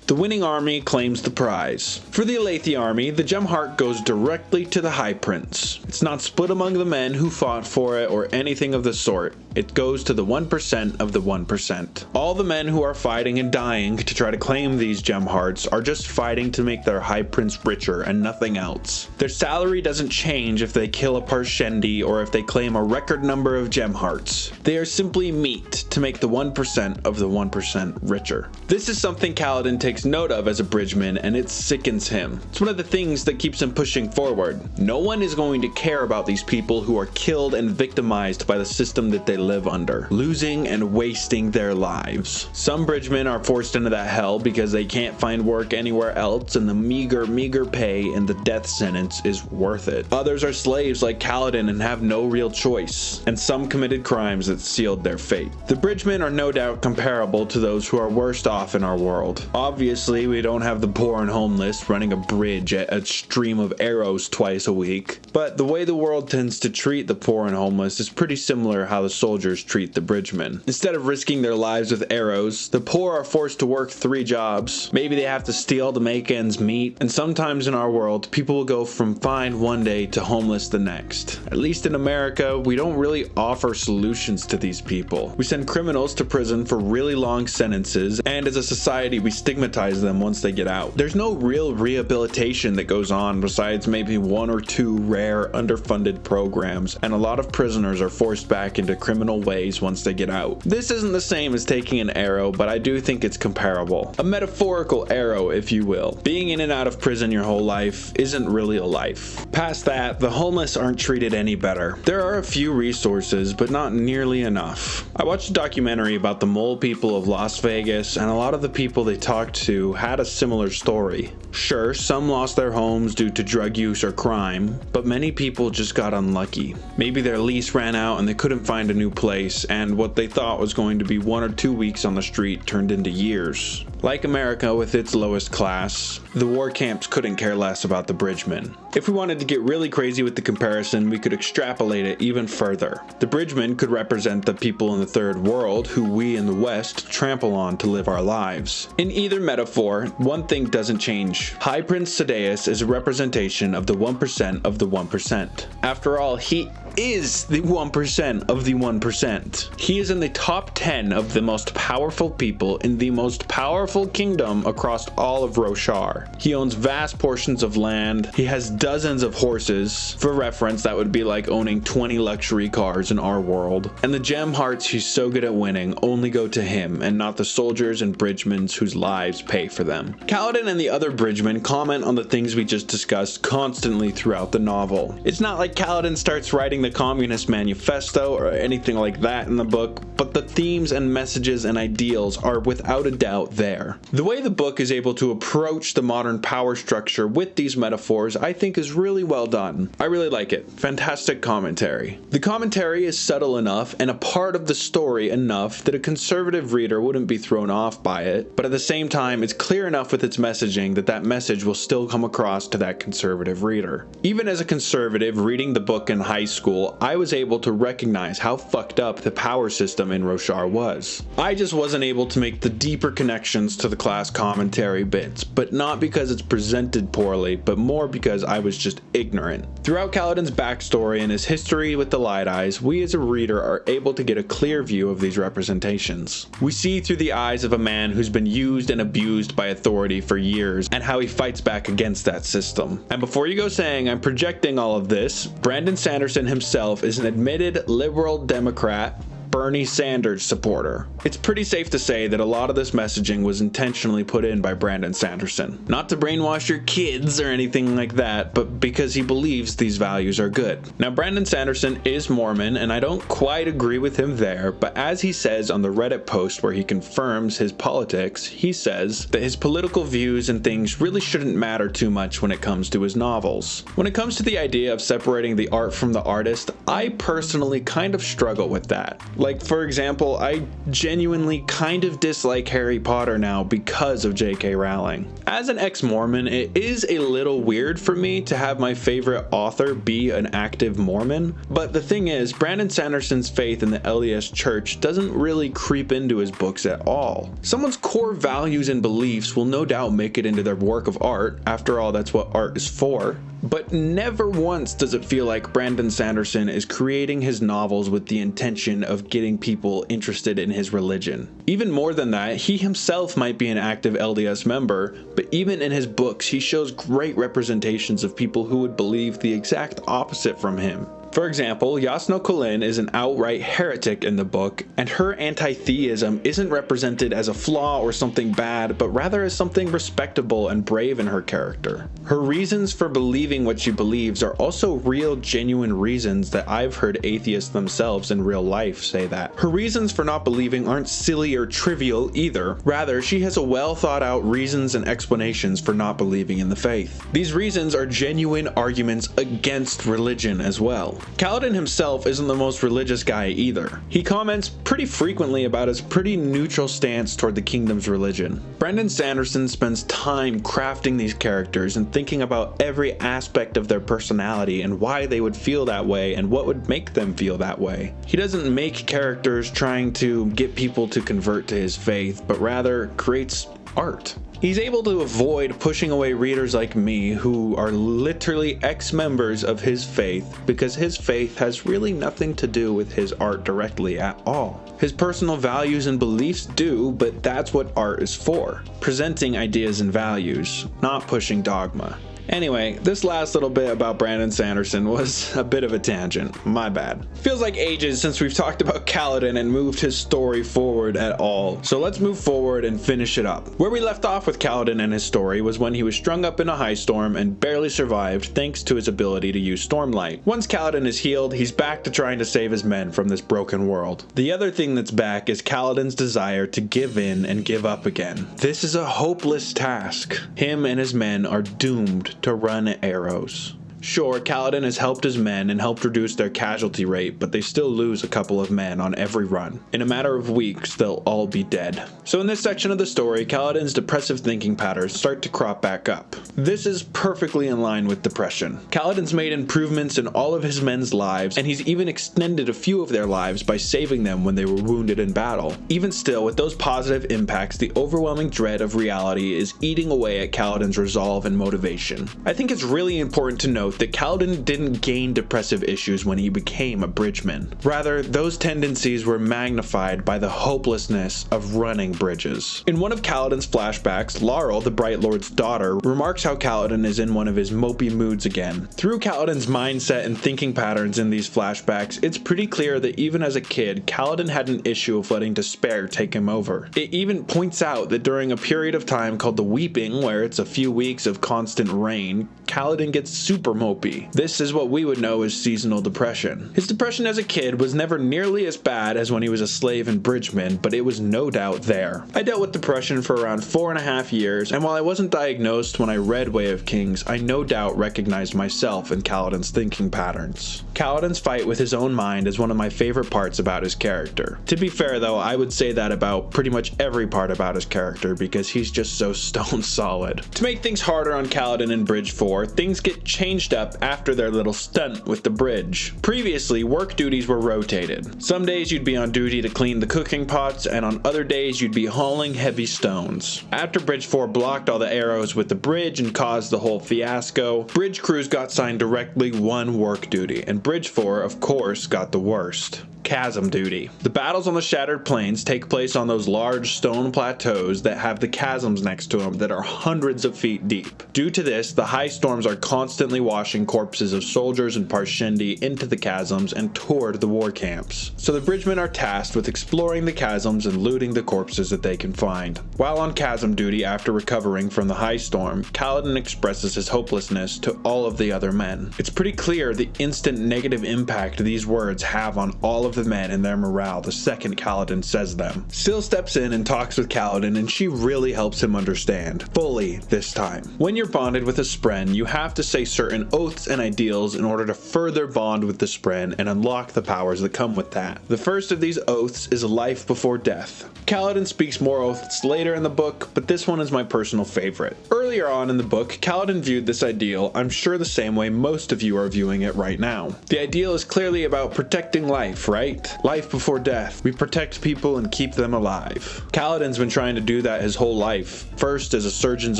The winning army claims the prize. For the Alethi army, the gem heart goes directly to the High Prince. It's not split among the men who fought for it or anything of the sort. It goes to the 1% of the 1%. All the men who are fighting and dying to try to claim these gem hearts are just fighting to make their High Prince richer and nothing else. Their salary doesn't change if they kill a Parshendi or if they claim a record number of gem hearts. They are simply meat to make the 1% of the 1% richer. This is something Kaladin takes note of as a bridgeman, and it sickens him. It's one of the things that keeps him pushing forward. No one is going to care about these people who are killed and victimized by the system that they live under, losing and wasting their lives. Some bridgemen are forced into that hell because they can't find work anywhere else, and the meager pay and the death sentence is worth it. Others are slaves like Kaladin and have no real choice, and some committed crimes that sealed their fate. The bridgemen are no doubt comparable to those who are worst off in our world. Obviously, we don't have the poor and homeless running a bridge at a stream of arrows twice a week, but the way the world tends to treat the poor and homeless is pretty similar how the soldiers treat the bridgemen. Instead of risking their lives with arrows, the poor are forced to work 3 jobs. Maybe they have to steal to make ends meet, and sometimes in our world, people will go from fine one day to homeless the next. At least in America, we don't really offer solutions to these people. We send criminals to prison for really long sentences, and as a society, we stigmatize them once they get out. There's no real rehabilitation that goes on besides maybe 1 or 2 rare underfunded programs, and a lot of prisoners are forced back into criminal ways once they get out. This isn't the same as taking an arrow, but I do think it's comparable. A metaphorical arrow, if you will. Being in and out of prison your whole life isn't really a life. Past that, the homeless aren't treated any better. There are a few resources, but not nearly enough. I watched a documentary about the mole people of Las Vegas, and a lot of the people they talked to had a similar story. Sure, some lost their homes due to drug use or crime, but many people just got unlucky. Maybe their lease ran out and they couldn't find a new place, and what they thought was going to be 1 or 2 weeks on the street turned into years. Like America with its lowest class, the war camps couldn't care less about the bridgemen. If we wanted to get really crazy with the comparison, we could extrapolate it even further. The bridgemen could represent the people in the third world who we in the West trample on to live our lives. In either metaphor, one thing doesn't change. High Prince Sadeas is a representation of the 1% of the 1%. After all, he is the 1% of the 1%. He is in the top 10 of the most powerful people in the most powerful kingdom across all of Roshar. He owns vast portions of land. He has dozens of horses. For reference, that would be like owning 20 luxury cars in our world. And the gem hearts he's so good at winning only go to him and not the soldiers and bridgemen whose lives pay for them. Kaladin and the other bridgemen comment on the things we just discussed constantly throughout the novel. It's not like Kaladin starts writing the Communist Manifesto or anything like that in the book, but the themes and messages and ideals are without a doubt there. The way the book is able to approach the modern power structure with these metaphors I think is really well done. I really like it. Fantastic commentary. The commentary is subtle enough and a part of the story enough that a conservative reader wouldn't be thrown off by it, but at the same time it's clear enough with its messaging that that message will still come across to that conservative reader. Even as a conservative reading the book in high school, I was able to recognize how fucked up the power system in Roshar was. I just wasn't able to make the deeper connections to the class commentary bits, but not because it's presented poorly, but more because I was just ignorant. Throughout Kaladin's backstory and his history with the Light Eyes, we as a reader are able to get a clear view of these representations. We see through the eyes of a man who's been used and abused by authority for years and how he fights back against that system. And before you go saying I'm projecting all of this, Brandon Sanderson himself is an admitted liberal Democrat, Bernie Sanders supporter. It's pretty safe to say that a lot of this messaging was intentionally put in by Brandon Sanderson. Not to brainwash your kids or anything like that, but because he believes these values are good. Now, Brandon Sanderson is Mormon, and I don't quite agree with him there, but as he says on the Reddit post where he confirms his politics, he says that his political views and things really shouldn't matter too much when it comes to his novels. When it comes to the idea of separating the art from the artist, I personally kind of struggle with that. Like, for example, I genuinely kind of dislike Harry Potter now because of J.K. Rowling. As an ex-Mormon, it is a little weird for me to have my favorite author be an active Mormon, but the thing is, Brandon Sanderson's faith in the LDS Church doesn't really creep into his books at all. Someone's core values and beliefs will no doubt make it into their work of art, after all that's what art is for. But never once does it feel like Brandon Sanderson is creating his novels with the intention of getting people interested in his religion. Even more than that, he himself might be an active LDS member, but even in his books he shows great representations of people who would believe the exact opposite from him. For example, Yasno Kholin is an outright heretic in the book, and her anti-theism isn't represented as a flaw or something bad, but rather as something respectable and brave in her character. Her reasons for believing what she believes are also real, genuine reasons that I've heard atheists themselves in real life say that. Her reasons for not believing aren't silly or trivial either. Rather, she has a well thought out reasons and explanations for not believing in the faith. These reasons are genuine arguments against religion as well. Kaladin himself isn't the most religious guy either. He comments pretty frequently about his pretty neutral stance toward the kingdom's religion. Brandon Sanderson spends time crafting these characters and thinking about every aspect of their personality and why they would feel that way and what would make them feel that way. He doesn't make characters trying to get people to convert to his faith, but rather creates art. He's able to avoid pushing away readers like me who are literally ex-members of his faith because his faith has really nothing to do with his art directly at all. His personal values and beliefs do, but that's what art is for. Presenting ideas and values, not pushing dogma. Anyway, this last little bit about Brandon Sanderson was a bit of a tangent. My bad. Feels like ages since we've talked about Kaladin and moved his story forward at all. So let's move forward and finish it up. Where we left off with Kaladin and his story was when he was strung up in a high storm and barely survived thanks to his ability to use Stormlight. Once Kaladin is healed, he's back to trying to save his men from this broken world. The other thing that's back is Kaladin's desire to give in and give up again. This is a hopeless task. Him and his men are doomed to run arrows. Sure, Kaladin has helped his men and helped reduce their casualty rate, but they still lose a couple of men on every run. In a matter of weeks, they'll all be dead. So in this section of the story, Kaladin's depressive thinking patterns start to crop back up. This is perfectly in line with depression. Kaladin's made improvements in all of his men's lives, and he's even extended a few of their lives by saving them when they were wounded in battle. Even still, with those positive impacts, the overwhelming dread of reality is eating away at Kaladin's resolve and motivation. I think it's really important to note note that Kaladin didn't gain depressive issues when he became a bridgeman. Rather, those tendencies were magnified by the hopelessness of running bridges. In one of Kaladin's flashbacks, Laurel, the Bright Lord's daughter, remarks how Kaladin is in one of his mopey moods again. Through Kaladin's mindset and thinking patterns in these flashbacks, it's pretty clear that even as a kid, Kaladin had an issue of letting despair take him over. It even points out that during a period of time called the Weeping, where it's a few weeks of constant rain, Kaladin gets super mopey. This is what we would know as seasonal depression. His depression as a kid was never nearly as bad as when he was a slave and bridgeman, but it was no doubt there. I dealt with depression for around 4.5 years, and while I wasn't diagnosed when I read Way of Kings, I no doubt recognized myself in Kaladin's thinking patterns. Kaladin's fight with his own mind is one of my favorite parts about his character. To be fair though, I would say that about pretty much every part about his character because he's just so stone solid. To make things harder on Kaladin in Bridge 4, things get changed up after their little stunt with the bridge. Previously, work duties were rotated. Some days you'd be on duty to clean the cooking pots, and on other days you'd be hauling heavy stones. After Bridge 4 blocked all the arrows with the bridge and caused the whole fiasco, bridge crews got assigned directly one work duty, and Bridge 4, of course, got the worst. Chasm duty. The battles on the Shattered Plains take place on those large stone plateaus that have the chasms next to them that are hundreds of feet deep. Due to this, the high storms are constantly washing corpses of soldiers and Parshendi into the chasms and toward the war camps. So the bridgemen are tasked with exploring the chasms and looting the corpses that they can find. While on chasm duty after recovering from the high storm, Kaladin expresses his hopelessness to all of the other men. It's pretty clear the instant negative impact these words have on all of the men and their morale the second Kaladin says them. Syl steps in and talks with Kaladin, and she really helps him understand, fully this time. When you're bonded with a Spren, you have to say certain oaths and ideals in order to further bond with the Spren and unlock the powers that come with that. The first of these oaths is life before death. Kaladin speaks more oaths later in the book, but this one is my personal favorite. Earlier on in the book, Kaladin viewed this ideal, I'm sure the same way most of you are viewing it right now. The ideal is clearly about protecting life, right? Life before death. We protect people and keep them alive. Kaladin's been trying to do that his whole life. First as a surgeon's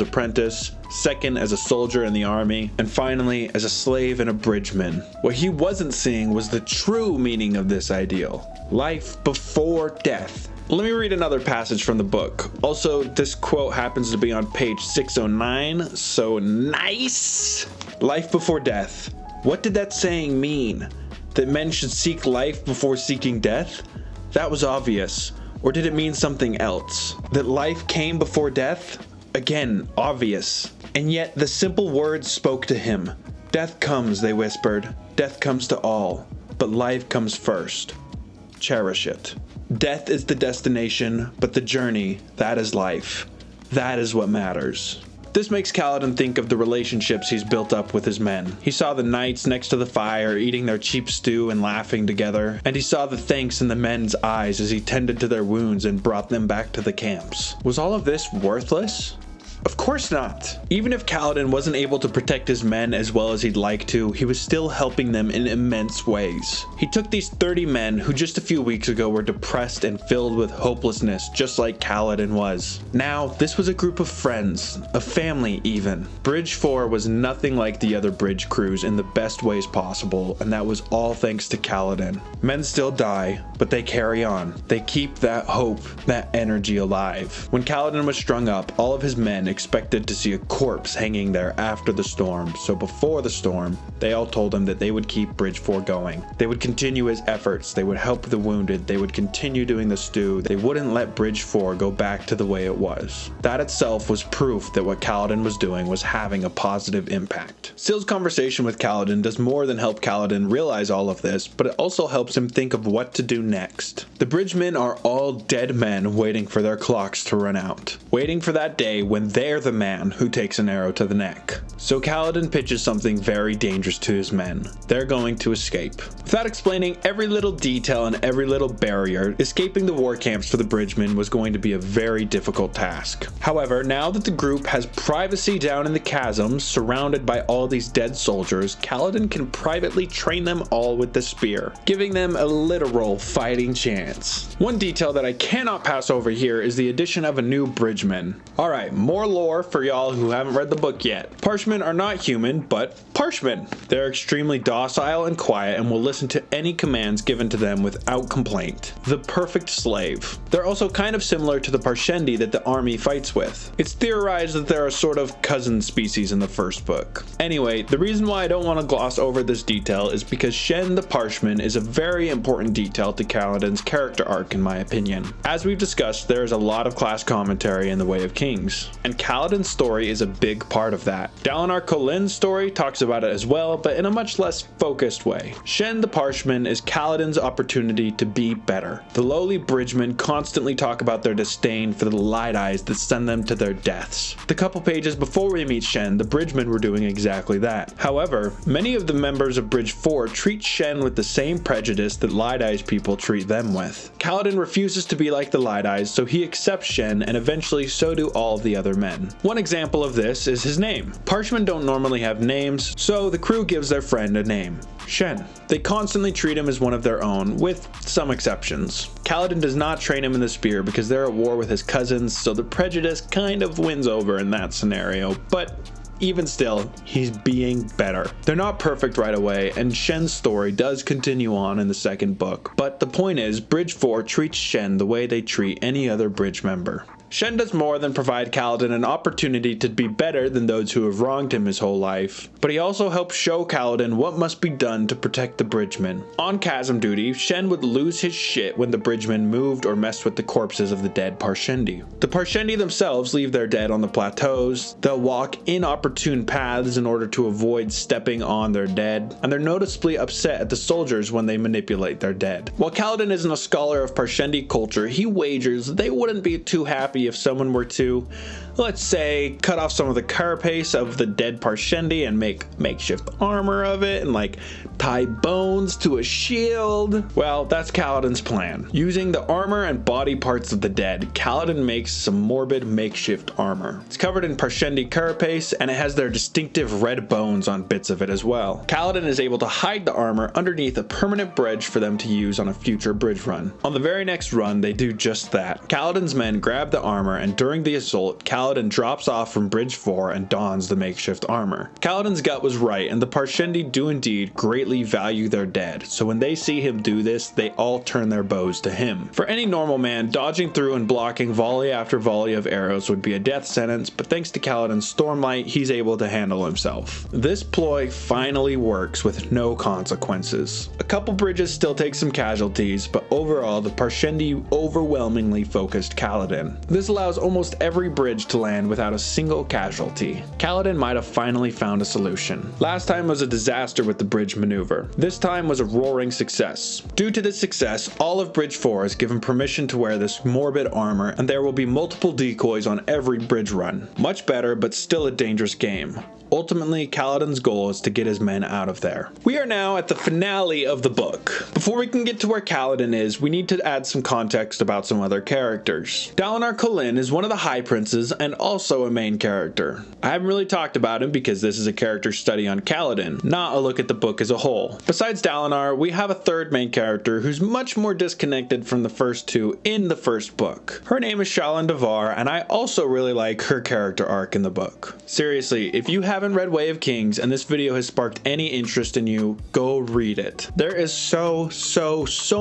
apprentice, second as a soldier in the army, and finally as a slave and a bridgeman. What he wasn't seeing was the true meaning of this ideal. Life before death. Let me read another passage from the book. Also, this quote happens to be on page 609, so nice! Life before death. What did that saying mean? That men should seek life before seeking death? That was obvious. Or did it mean something else? That life came before death? Again, obvious. And yet the simple words spoke to him. Death comes, they whispered. Death comes to all. But life comes first. Cherish it. Death is the destination, but the journey, that is life. That is what matters. This makes Kaladin think of the relationships he's built up with his men. He saw the knights next to the fire eating their cheap stew and laughing together, and he saw the thanks in the men's eyes as he tended to their wounds and brought them back to the camps. Was all of this worthless? Of course not. Even if Kaladin wasn't able to protect his men as well as he'd like to, he was still helping them in immense ways. He took these 30 men who just a few weeks ago were depressed and filled with hopelessness, just like Kaladin was. Now, this was a group of friends, a family even. Bridge 4 was nothing like the other bridge crews in the best ways possible, and that was all thanks to Kaladin. Men still die, but they carry on. They keep that hope, that energy alive. When Kaladin was strung up, all of his men expected to see a corpse hanging there after the storm, so before the storm, they all told him that they would keep Bridge 4 going. They would continue his efforts, they would help the wounded, they would continue doing the stew, they wouldn't let Bridge 4 go back to the way it was. That itself was proof that what Kaladin was doing was having a positive impact. Syl's conversation with Kaladin does more than help Kaladin realize all of this, but it also helps him think of what to do next. The bridgemen are all dead men waiting for their clocks to run out, waiting for that day when they're the man who takes an arrow to the neck. So Kaladin pitches something very dangerous to his men. They're going to escape. Without explaining every little detail and every little barrier, escaping the war camps for the bridgemen was going to be a very difficult task. However, now that the group has privacy down in the chasms, surrounded by all these dead soldiers, Kaladin can privately train them all with the spear, giving them a literal fighting chance. One detail that I cannot pass over here is the addition of a new bridgeman. Alright, more lore for y'all who haven't read the book yet. Parshmen are not human, but Parshmen. They're extremely docile and quiet and will listen to any commands given to them without complaint. The perfect slave. They're also kind of similar to the Parshendi that the army fights with. It's theorized that they're a sort of cousin species in the first book. Anyway, the reason why I don't want to gloss over this detail is because Shen the Parshman is a very important detail to Kaladin's character arc in my opinion. As we've discussed, there is a lot of class commentary in the Way of Kings, and Kaladin's story is a big part of that. Dalinar Kholin's story talks about it as well, but in a much less focused way. Shen the Parshman is Kaladin's opportunity to be better. The lowly bridgemen constantly talk about their disdain for the light eyes that send them to their deaths. The couple pages before we meet Shen, the bridgemen were doing exactly that. However, many of the members of Bridge 4 treat Shen with the same prejudice that light eyes people treat them with. Kaladin refuses to be like the light eyes, so he accepts Shen, and eventually so do all of the other men. One example of this is his name. Parshmen don't normally have names, so the crew gives their friend a name. Shen. They constantly treat him as one of their own, with some exceptions. Kaladin does not train him in the spear because they're at war with his cousins, so the prejudice kind of wins over in that scenario, but even still, he's being better. They're not perfect right away, and Shen's story does continue on in the second book, but the point is, Bridge 4 treats Shen the way they treat any other bridge member. Shen does more than provide Kaladin an opportunity to be better than those who have wronged him his whole life, but he also helps show Kaladin what must be done to protect the bridgemen. On chasm duty, Shen would lose his shit when the bridgemen moved or messed with the corpses of the dead Parshendi. The Parshendi themselves leave their dead on the plateaus, they'll walk inopportune paths in order to avoid stepping on their dead, and they're noticeably upset at the soldiers when they manipulate their dead. While Kaladin isn't a scholar of Parshendi culture, he wagers they wouldn't be too happy if someone were to, let's say, cut off some of the carapace of the dead Parshendi and make makeshift armor of it and like tie bones to a shield. Well, that's Kaladin's plan. Using the armor and body parts of the dead, Kaladin makes some morbid makeshift armor. It's covered in Parshendi carapace and it has their distinctive red bones on bits of it as well. Kaladin is able to hide the armor underneath a permanent bridge for them to use on a future bridge run. On the very next run, they do just that. Kaladin's men grab the armor, and during the assault, Kaladin drops off from Bridge 4 and dons the makeshift armor. Kaladin's gut was right, and the Parshendi do indeed greatly value their dead, so when they see him do this, they all turn their bows to him. For any normal man, dodging through and blocking volley after volley of arrows would be a death sentence, but thanks to Kaladin's Stormlight, he's able to handle himself. This ploy finally works with no consequences. A couple bridges still take some casualties, but overall, the Parshendi overwhelmingly focused Kaladin. This allows almost every bridge to land without a single casualty. Kaladin might have finally found a solution. Last time was a disaster with the bridge maneuver. This time was a roaring success. Due to this success, all of Bridge 4 is given permission to wear this morbid armor, and there will be multiple decoys on every bridge run. Much better, but still a dangerous game. Ultimately, Kaladin's goal is to get his men out of there. We are now at the finale of the book. Before we can get to where Kaladin is, we need to add some context about some other characters. Dalinar Kholin is one of the High Princes and also a main character. I haven't really talked about him because this is a character study on Kaladin, not a look at the book as a whole. Besides Dalinar, we have a third main character who's much more disconnected from the first two in the first book. Her name is Shallan Devar, and I also really like her character arc in the book. Seriously, if you haven't read Way of Kings and this video has sparked any interest in you, go read it. There is so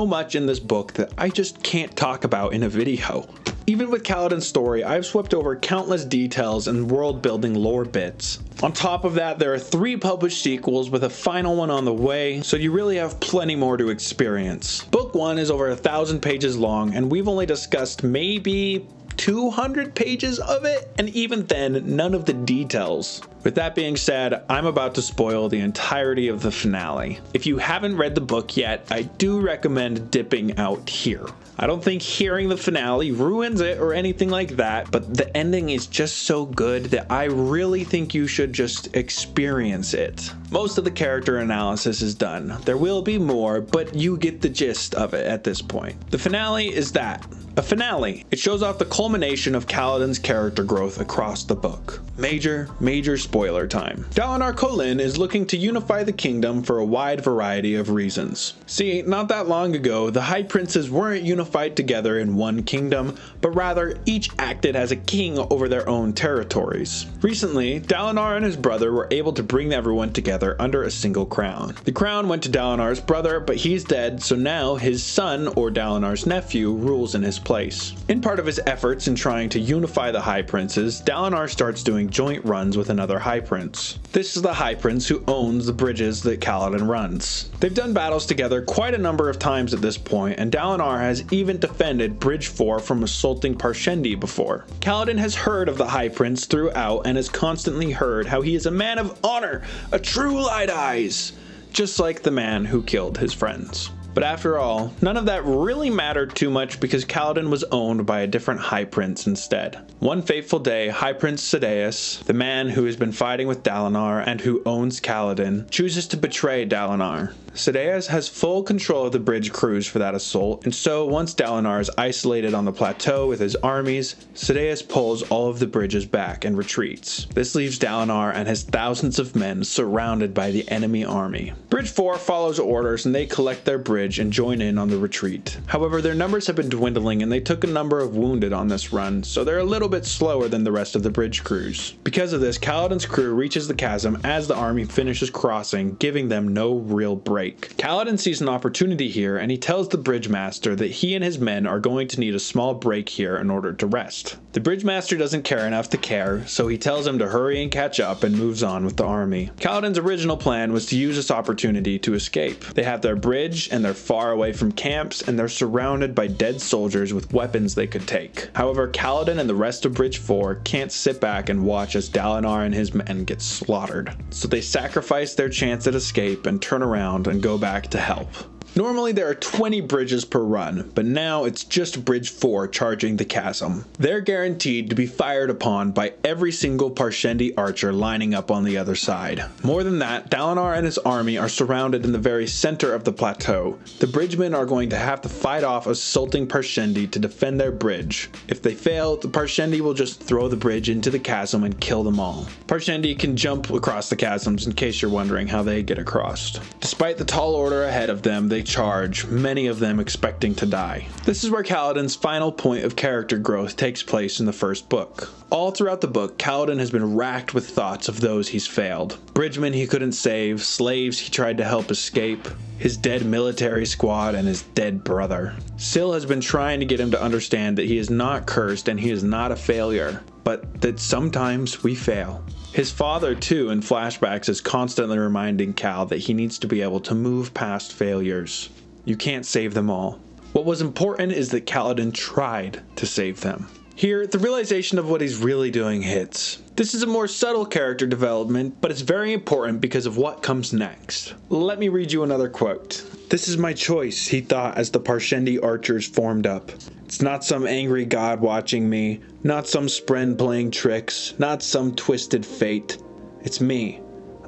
much in this book that I just can't talk about in a video. Even with Kaladin's story, I've swept over countless details and world-building lore bits. On top of that, there are 3 published sequels with a final one on the way, so you really have plenty more to experience. Book 1 is over 1,000 pages long, and we've only discussed maybe 200 pages of it, and even then, none of the details. With that being said, I'm about to spoil the entirety of the finale. If you haven't read the book yet, I do recommend dipping out here. I don't think hearing the finale ruins it or anything like that, but the ending is just so good that I really think you should just experience it. Most of the character analysis is done. There will be more, but you get the gist of it at this point. The finale is that. A finale. It shows off the culmination of Kaladin's character growth across the book. Major spoiler time. Dalinar Kholin is looking to unify the kingdom for a wide variety of reasons. See, not that long ago, the High Princes weren't unified together in one kingdom, but rather each acted as a king over their own territories. Recently, Dalinar and his brother were able to bring everyone together under a single crown. The crown went to Dalinar's brother, but he's dead, so now his son, or Dalinar's nephew, rules in his place. In part of his efforts in trying to unify the High Princes, Dalinar starts doing joint runs with another High Prince. This is the High Prince who owns the bridges that Kaladin runs. They've done battles together quite a number of times at this point, and Dalinar has even defended Bridge 4 from assaulting Parshendi before. Kaladin has heard of the High Prince throughout and has constantly heard how he is a man of honor, a true Light Eyes, just like the man who killed his friends. But after all, none of that really mattered too much because Kaladin was owned by a different High Prince instead. One fateful day, High Prince Sadeas, the man who has been fighting with Dalinar and who owns Kaladin, chooses to betray Dalinar. Sadeas has full control of the bridge crews for that assault, and so once Dalinar is isolated on the plateau with his armies, Sadeas pulls all of the bridges back and retreats. This leaves Dalinar and his thousands of men surrounded by the enemy army. Bridge 4 follows orders and they collect their bridge and join in on the retreat. However, their numbers have been dwindling and they took a number of wounded on this run, so they're a little bit slower than the rest of the bridge crews. Because of this, Kaladin's crew reaches the chasm as the army finishes crossing, giving them no real break. Kaladin sees an opportunity here and he tells the bridge master that he and his men are going to need a small break here in order to rest. The bridge master doesn't care enough to care, so he tells him to hurry and catch up and moves on with the army. Kaladin's original plan was to use this opportunity to escape. They have their bridge and they're far away from camps and they're surrounded by dead soldiers with weapons they could take. However, Kaladin and the rest of Bridge 4 can't sit back and watch as Dalinar and his men get slaughtered. So they sacrifice their chance at escape and turn around and go back to help. Normally there are 20 bridges per run, but now it's just Bridge 4 charging the chasm. They're guaranteed to be fired upon by every single Parshendi archer lining up on the other side. More than that, Dalinar and his army are surrounded in the very center of the plateau. The bridgemen are going to have to fight off assaulting Parshendi to defend their bridge. If they fail, the Parshendi will just throw the bridge into the chasm and kill them all. Parshendi can jump across the chasms in case you're wondering how they get across. Despite the tall order ahead of them, they charge, many of them expecting to die. This is where Kaladin's final point of character growth takes place in the first book. All throughout the book, Kaladin has been racked with thoughts of those he's failed. Bridgemen he couldn't save, slaves he tried to help escape, his dead military squad, and his dead brother. Syl has been trying to get him to understand that he is not cursed and he is not a failure, but that sometimes we fail. His father, too, in flashbacks is constantly reminding Cal that he needs to be able to move past failures. You can't save them all. What was important is that Kaladin tried to save them. Here, the realization of what he's really doing hits. This is a more subtle character development, but it's very important because of what comes next. Let me read you another quote. "This is my choice," he thought as the Parshendi archers formed up. "It's not some angry god watching me, not some spren playing tricks, not some twisted fate. It's me.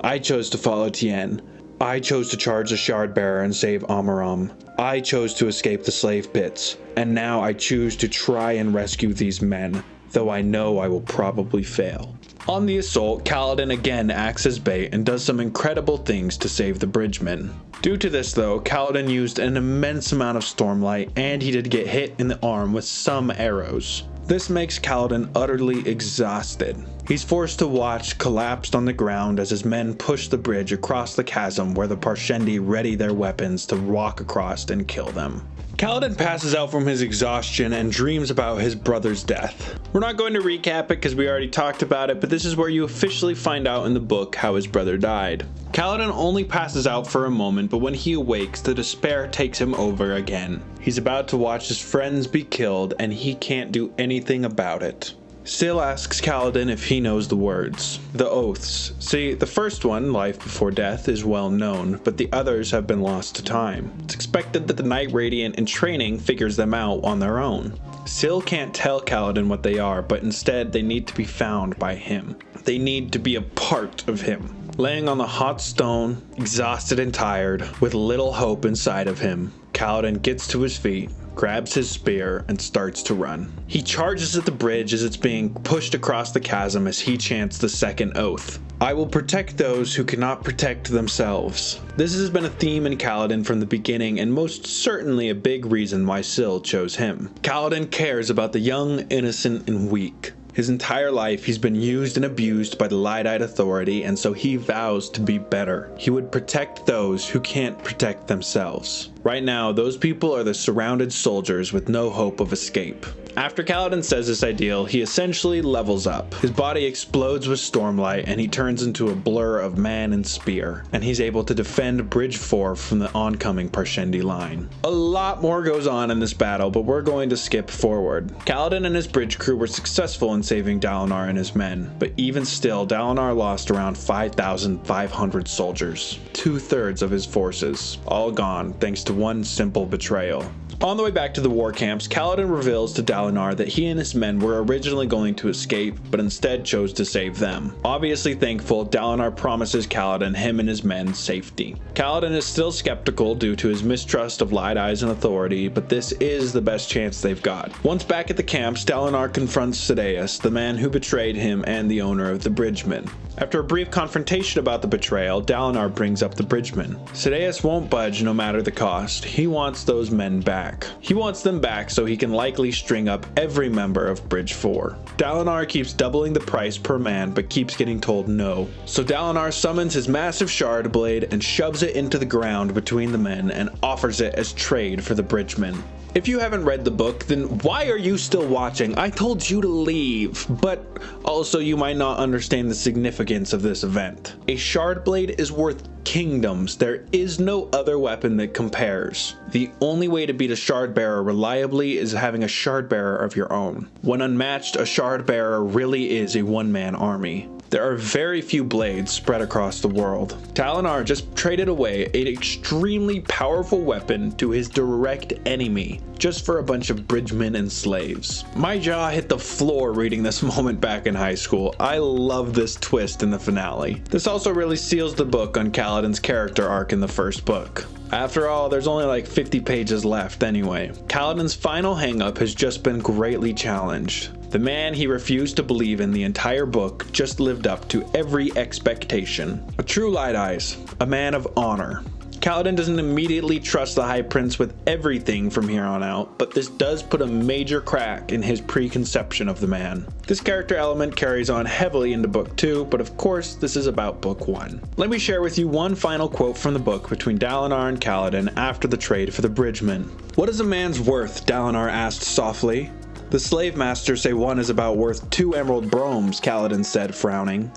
I chose to follow Tien. I chose to charge the Shard Bearer and save Amaram. I chose to escape the slave pits, and now I choose to try and rescue these men, though I know I will probably fail." On the assault, Kaladin again acts as bait and does some incredible things to save the bridgemen. Due to this though, Kaladin used an immense amount of Stormlight and he did get hit in the arm with some arrows. This makes Kaladin utterly exhausted. He's forced to watch collapsed on the ground as his men push the bridge across the chasm where the Parshendi ready their weapons to walk across and kill them. Kaladin passes out from his exhaustion and dreams about his brother's death. We're not going to recap it because we already talked about it, but this is where you officially find out in the book how his brother died. Kaladin only passes out for a moment, but when he awakes, the despair takes him over again. He's about to watch his friends be killed and he can't do anything about it. Syl asks Kaladin if he knows the words. The oaths. See, the first one, life before death, is well known, but the others have been lost to time. It's expected that the Knight Radiant in training figures them out on their own. Syl can't tell Kaladin what they are, but instead they need to be found by him. They need to be a part of him. Laying on the hot stone, exhausted and tired, with little hope inside of him, Kaladin gets to his feet, grabs his spear, and starts to run. He charges at the bridge as it's being pushed across the chasm as he chants the second oath. I will protect those who cannot protect themselves. This has been a theme in Kaladin from the beginning, and most certainly a big reason why Syl chose him. Kaladin cares about the young, innocent, and weak. His entire life he's been used and abused by the Light-Eyed Authority, and so he vows to be better. He would protect those who can't protect themselves. Right now, those people are the surrounded soldiers with no hope of escape. After Kaladin says this ideal, he essentially levels up. His body explodes with stormlight and he turns into a blur of man and spear, and he's able to defend Bridge 4 from the oncoming Parshendi line. A lot more goes on in this battle, but we're going to skip forward. Kaladin and his bridge crew were successful in saving Dalinar and his men, but even still, Dalinar lost around 5,500 soldiers, 2/3 of his forces, all gone thanks to one simple betrayal. On the way back to the war camps, Kaladin reveals to Dalinar that he and his men were originally going to escape, but instead chose to save them. Obviously thankful, Dalinar promises Kaladin him and his men safety. Kaladin is still skeptical due to his mistrust of Light Eyes and authority, but this is the best chance they've got. Once back at the camps, Dalinar confronts Sidaeus, the man who betrayed him and the owner of the Bridgemen. After a brief confrontation about the betrayal, Dalinar brings up the Bridgemen. Sidaeus won't budge no matter the cost. He wants those men back. He wants them back so he can likely string up every member of Bridge 4. Dalinar keeps doubling the price per man but keeps getting told no. So Dalinar summons his massive shard blade and shoves it into the ground between the men and offers it as trade for the Bridgemen. If you haven't read the book, then why are you still watching? I told you to leave. But also you might not understand the significance of this event. A shard blade is worth kingdoms. There is no other weapon that compares. The only way to beat a shard bearer reliably is having a shard bearer of your own. When unmatched, a shard bearer really is a one-man army. There are very few blades spread across the world. Dalinar just traded away an extremely powerful weapon to his direct enemy, just for a bunch of bridgemen and slaves. My jaw hit the floor reading this moment back in high school. I love this twist in the finale. This also really seals the book on Kaladin's character arc in the first book. After all, there's only like 50 pages left anyway. Kaladin's final hang-up has just been greatly challenged. The man he refused to believe in the entire book just lived up to every expectation. A true Light Eyes, a man of honor. Kaladin doesn't immediately trust the High Prince with everything from here on out, but this does put a major crack in his preconception of the man. This character element carries on heavily into book 2, but of course this is about book 1. Let me share with you one final quote from the book between Dalinar and Kaladin after the trade for the Bridgemen. "What is a man's worth?" Dalinar asked softly. "The slave masters say one is about worth 2 emerald broams," Kaladin said, frowning.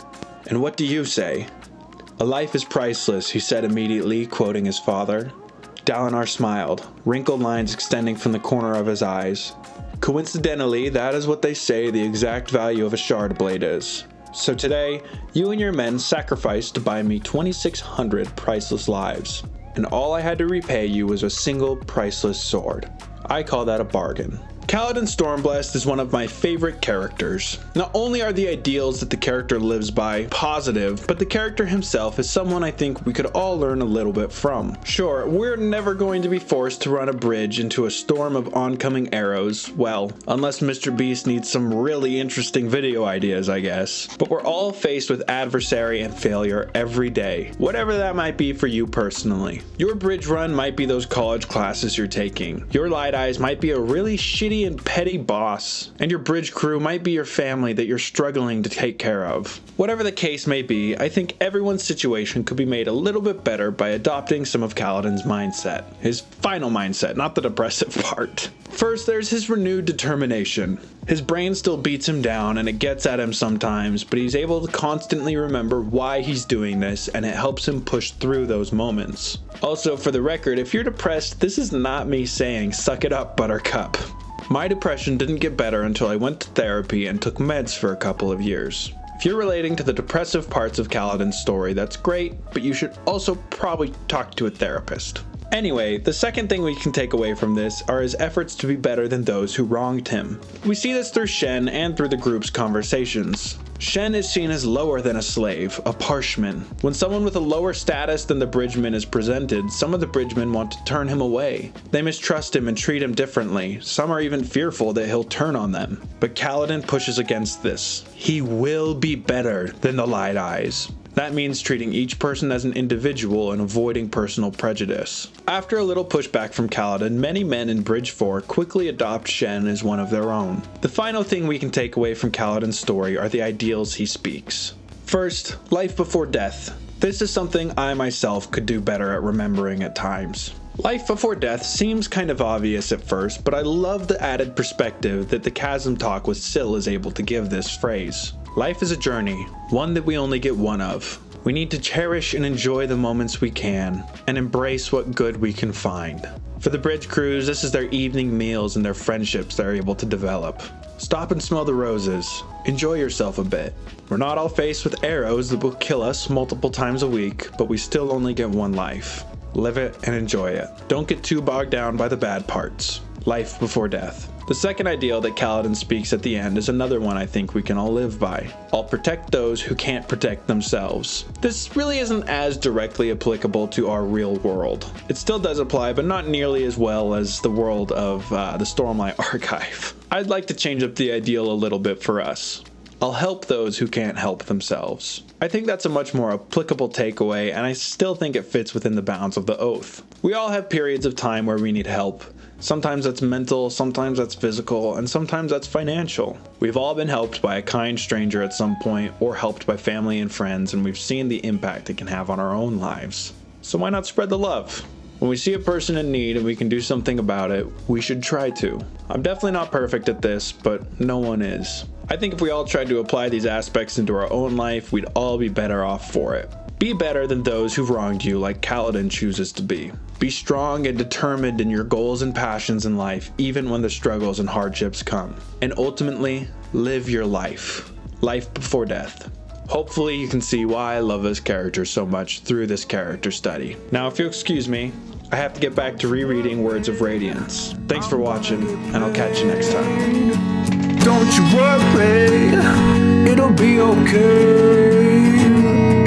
"And what do you say?" "A life is priceless," he said immediately, quoting his father. Dalinar smiled, wrinkled lines extending from the corner of his eyes. "Coincidentally, that is what they say the exact value of a shard blade is. So today, you and your men sacrificed to buy me 2,600 priceless lives, and all I had to repay you was a single priceless sword. I call that a bargain." Kaladin Stormblessed is one of my favorite characters. Not only are the ideals that the character lives by positive, but the character himself is someone I think we could all learn a little bit from. Sure, we're never going to be forced to run a bridge into a storm of oncoming arrows, well, unless Mr. Beast needs some really interesting video ideas, I guess. But we're all faced with adversary and failure every day, whatever that might be for you personally. Your bridge run might be those college classes you're taking. Your Light Eyes might be a really shitty and petty boss, and your bridge crew might be your family that you're struggling to take care of. Whatever the case may be, I think everyone's situation could be made a little bit better by adopting some of Kaladin's mindset. His final mindset, not the depressive part. First, there's his renewed determination. His brain still beats him down and it gets at him sometimes, but he's able to constantly remember why he's doing this, and it helps him push through those moments. Also, for the record, if you're depressed, this is not me saying suck it up, buttercup. My depression didn't get better until I went to therapy and took meds for a couple of years. If you're relating to the depressive parts of Kaladin's story, that's great, but you should also probably talk to a therapist. Anyway, the second thing we can take away from this are his efforts to be better than those who wronged him. We see this through Shen and through the group's conversations. Shen is seen as lower than a slave, a parshman. When someone with a lower status than the bridgeman is presented, some of the bridgemen want to turn him away. They mistrust him and treat him differently. Some are even fearful that he'll turn on them. But Kaladin pushes against this. He will be better than the Light Eyes. That means treating each person as an individual and avoiding personal prejudice. After a little pushback from Kaladin, many men in Bridge 4 quickly adopt Shen as one of their own. The final thing we can take away from Kaladin's story are the ideals he speaks. First, life before death. This is something I myself could do better at remembering at times. Life before death seems kind of obvious at first, but I love the added perspective that the Chasm Talk with Syl is able to give this phrase. Life is a journey, one that we only get one of. We need to cherish and enjoy the moments we can, and embrace what good we can find. For the bridge crews, this is their evening meals and their friendships they're able to develop. Stop and smell the roses. Enjoy yourself a bit. We're not all faced with arrows that will kill us multiple times a week, but we still only get one life. Live it and enjoy it. Don't get too bogged down by the bad parts. Life before death. The second ideal that Kaladin speaks at the end is another one I think we can all live by. I'll protect those who can't protect themselves. This really isn't as directly applicable to our real world. It still does apply, but not nearly as well as the world of the Stormlight Archive. I'd like to change up the ideal a little bit for us. I'll help those who can't help themselves. I think that's a much more applicable takeaway, and I still think it fits within the bounds of the oath. We all have periods of time where we need help. Sometimes that's mental, sometimes that's physical, and sometimes that's financial. We've all been helped by a kind stranger at some point, or helped by family and friends, and we've seen the impact it can have on our own lives. So why not spread the love? When we see a person in need and we can do something about it, we should try to. I'm definitely not perfect at this, but no one is. I think if we all tried to apply these aspects into our own life, we'd all be better off for it. Be better than those who've wronged you like Kaladin chooses to be. Be strong and determined in your goals and passions in life, even when the struggles and hardships come. And ultimately, live your life. Life before death. Hopefully you can see why I love this character so much through this character study. Now if you'll excuse me, I have to get back to rereading Words of Radiance. Thanks for watching, and I'll catch you next time. Don't you worry, it'll be okay.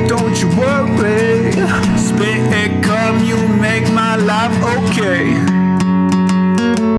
Don't you worry, spit and come, you make my life okay.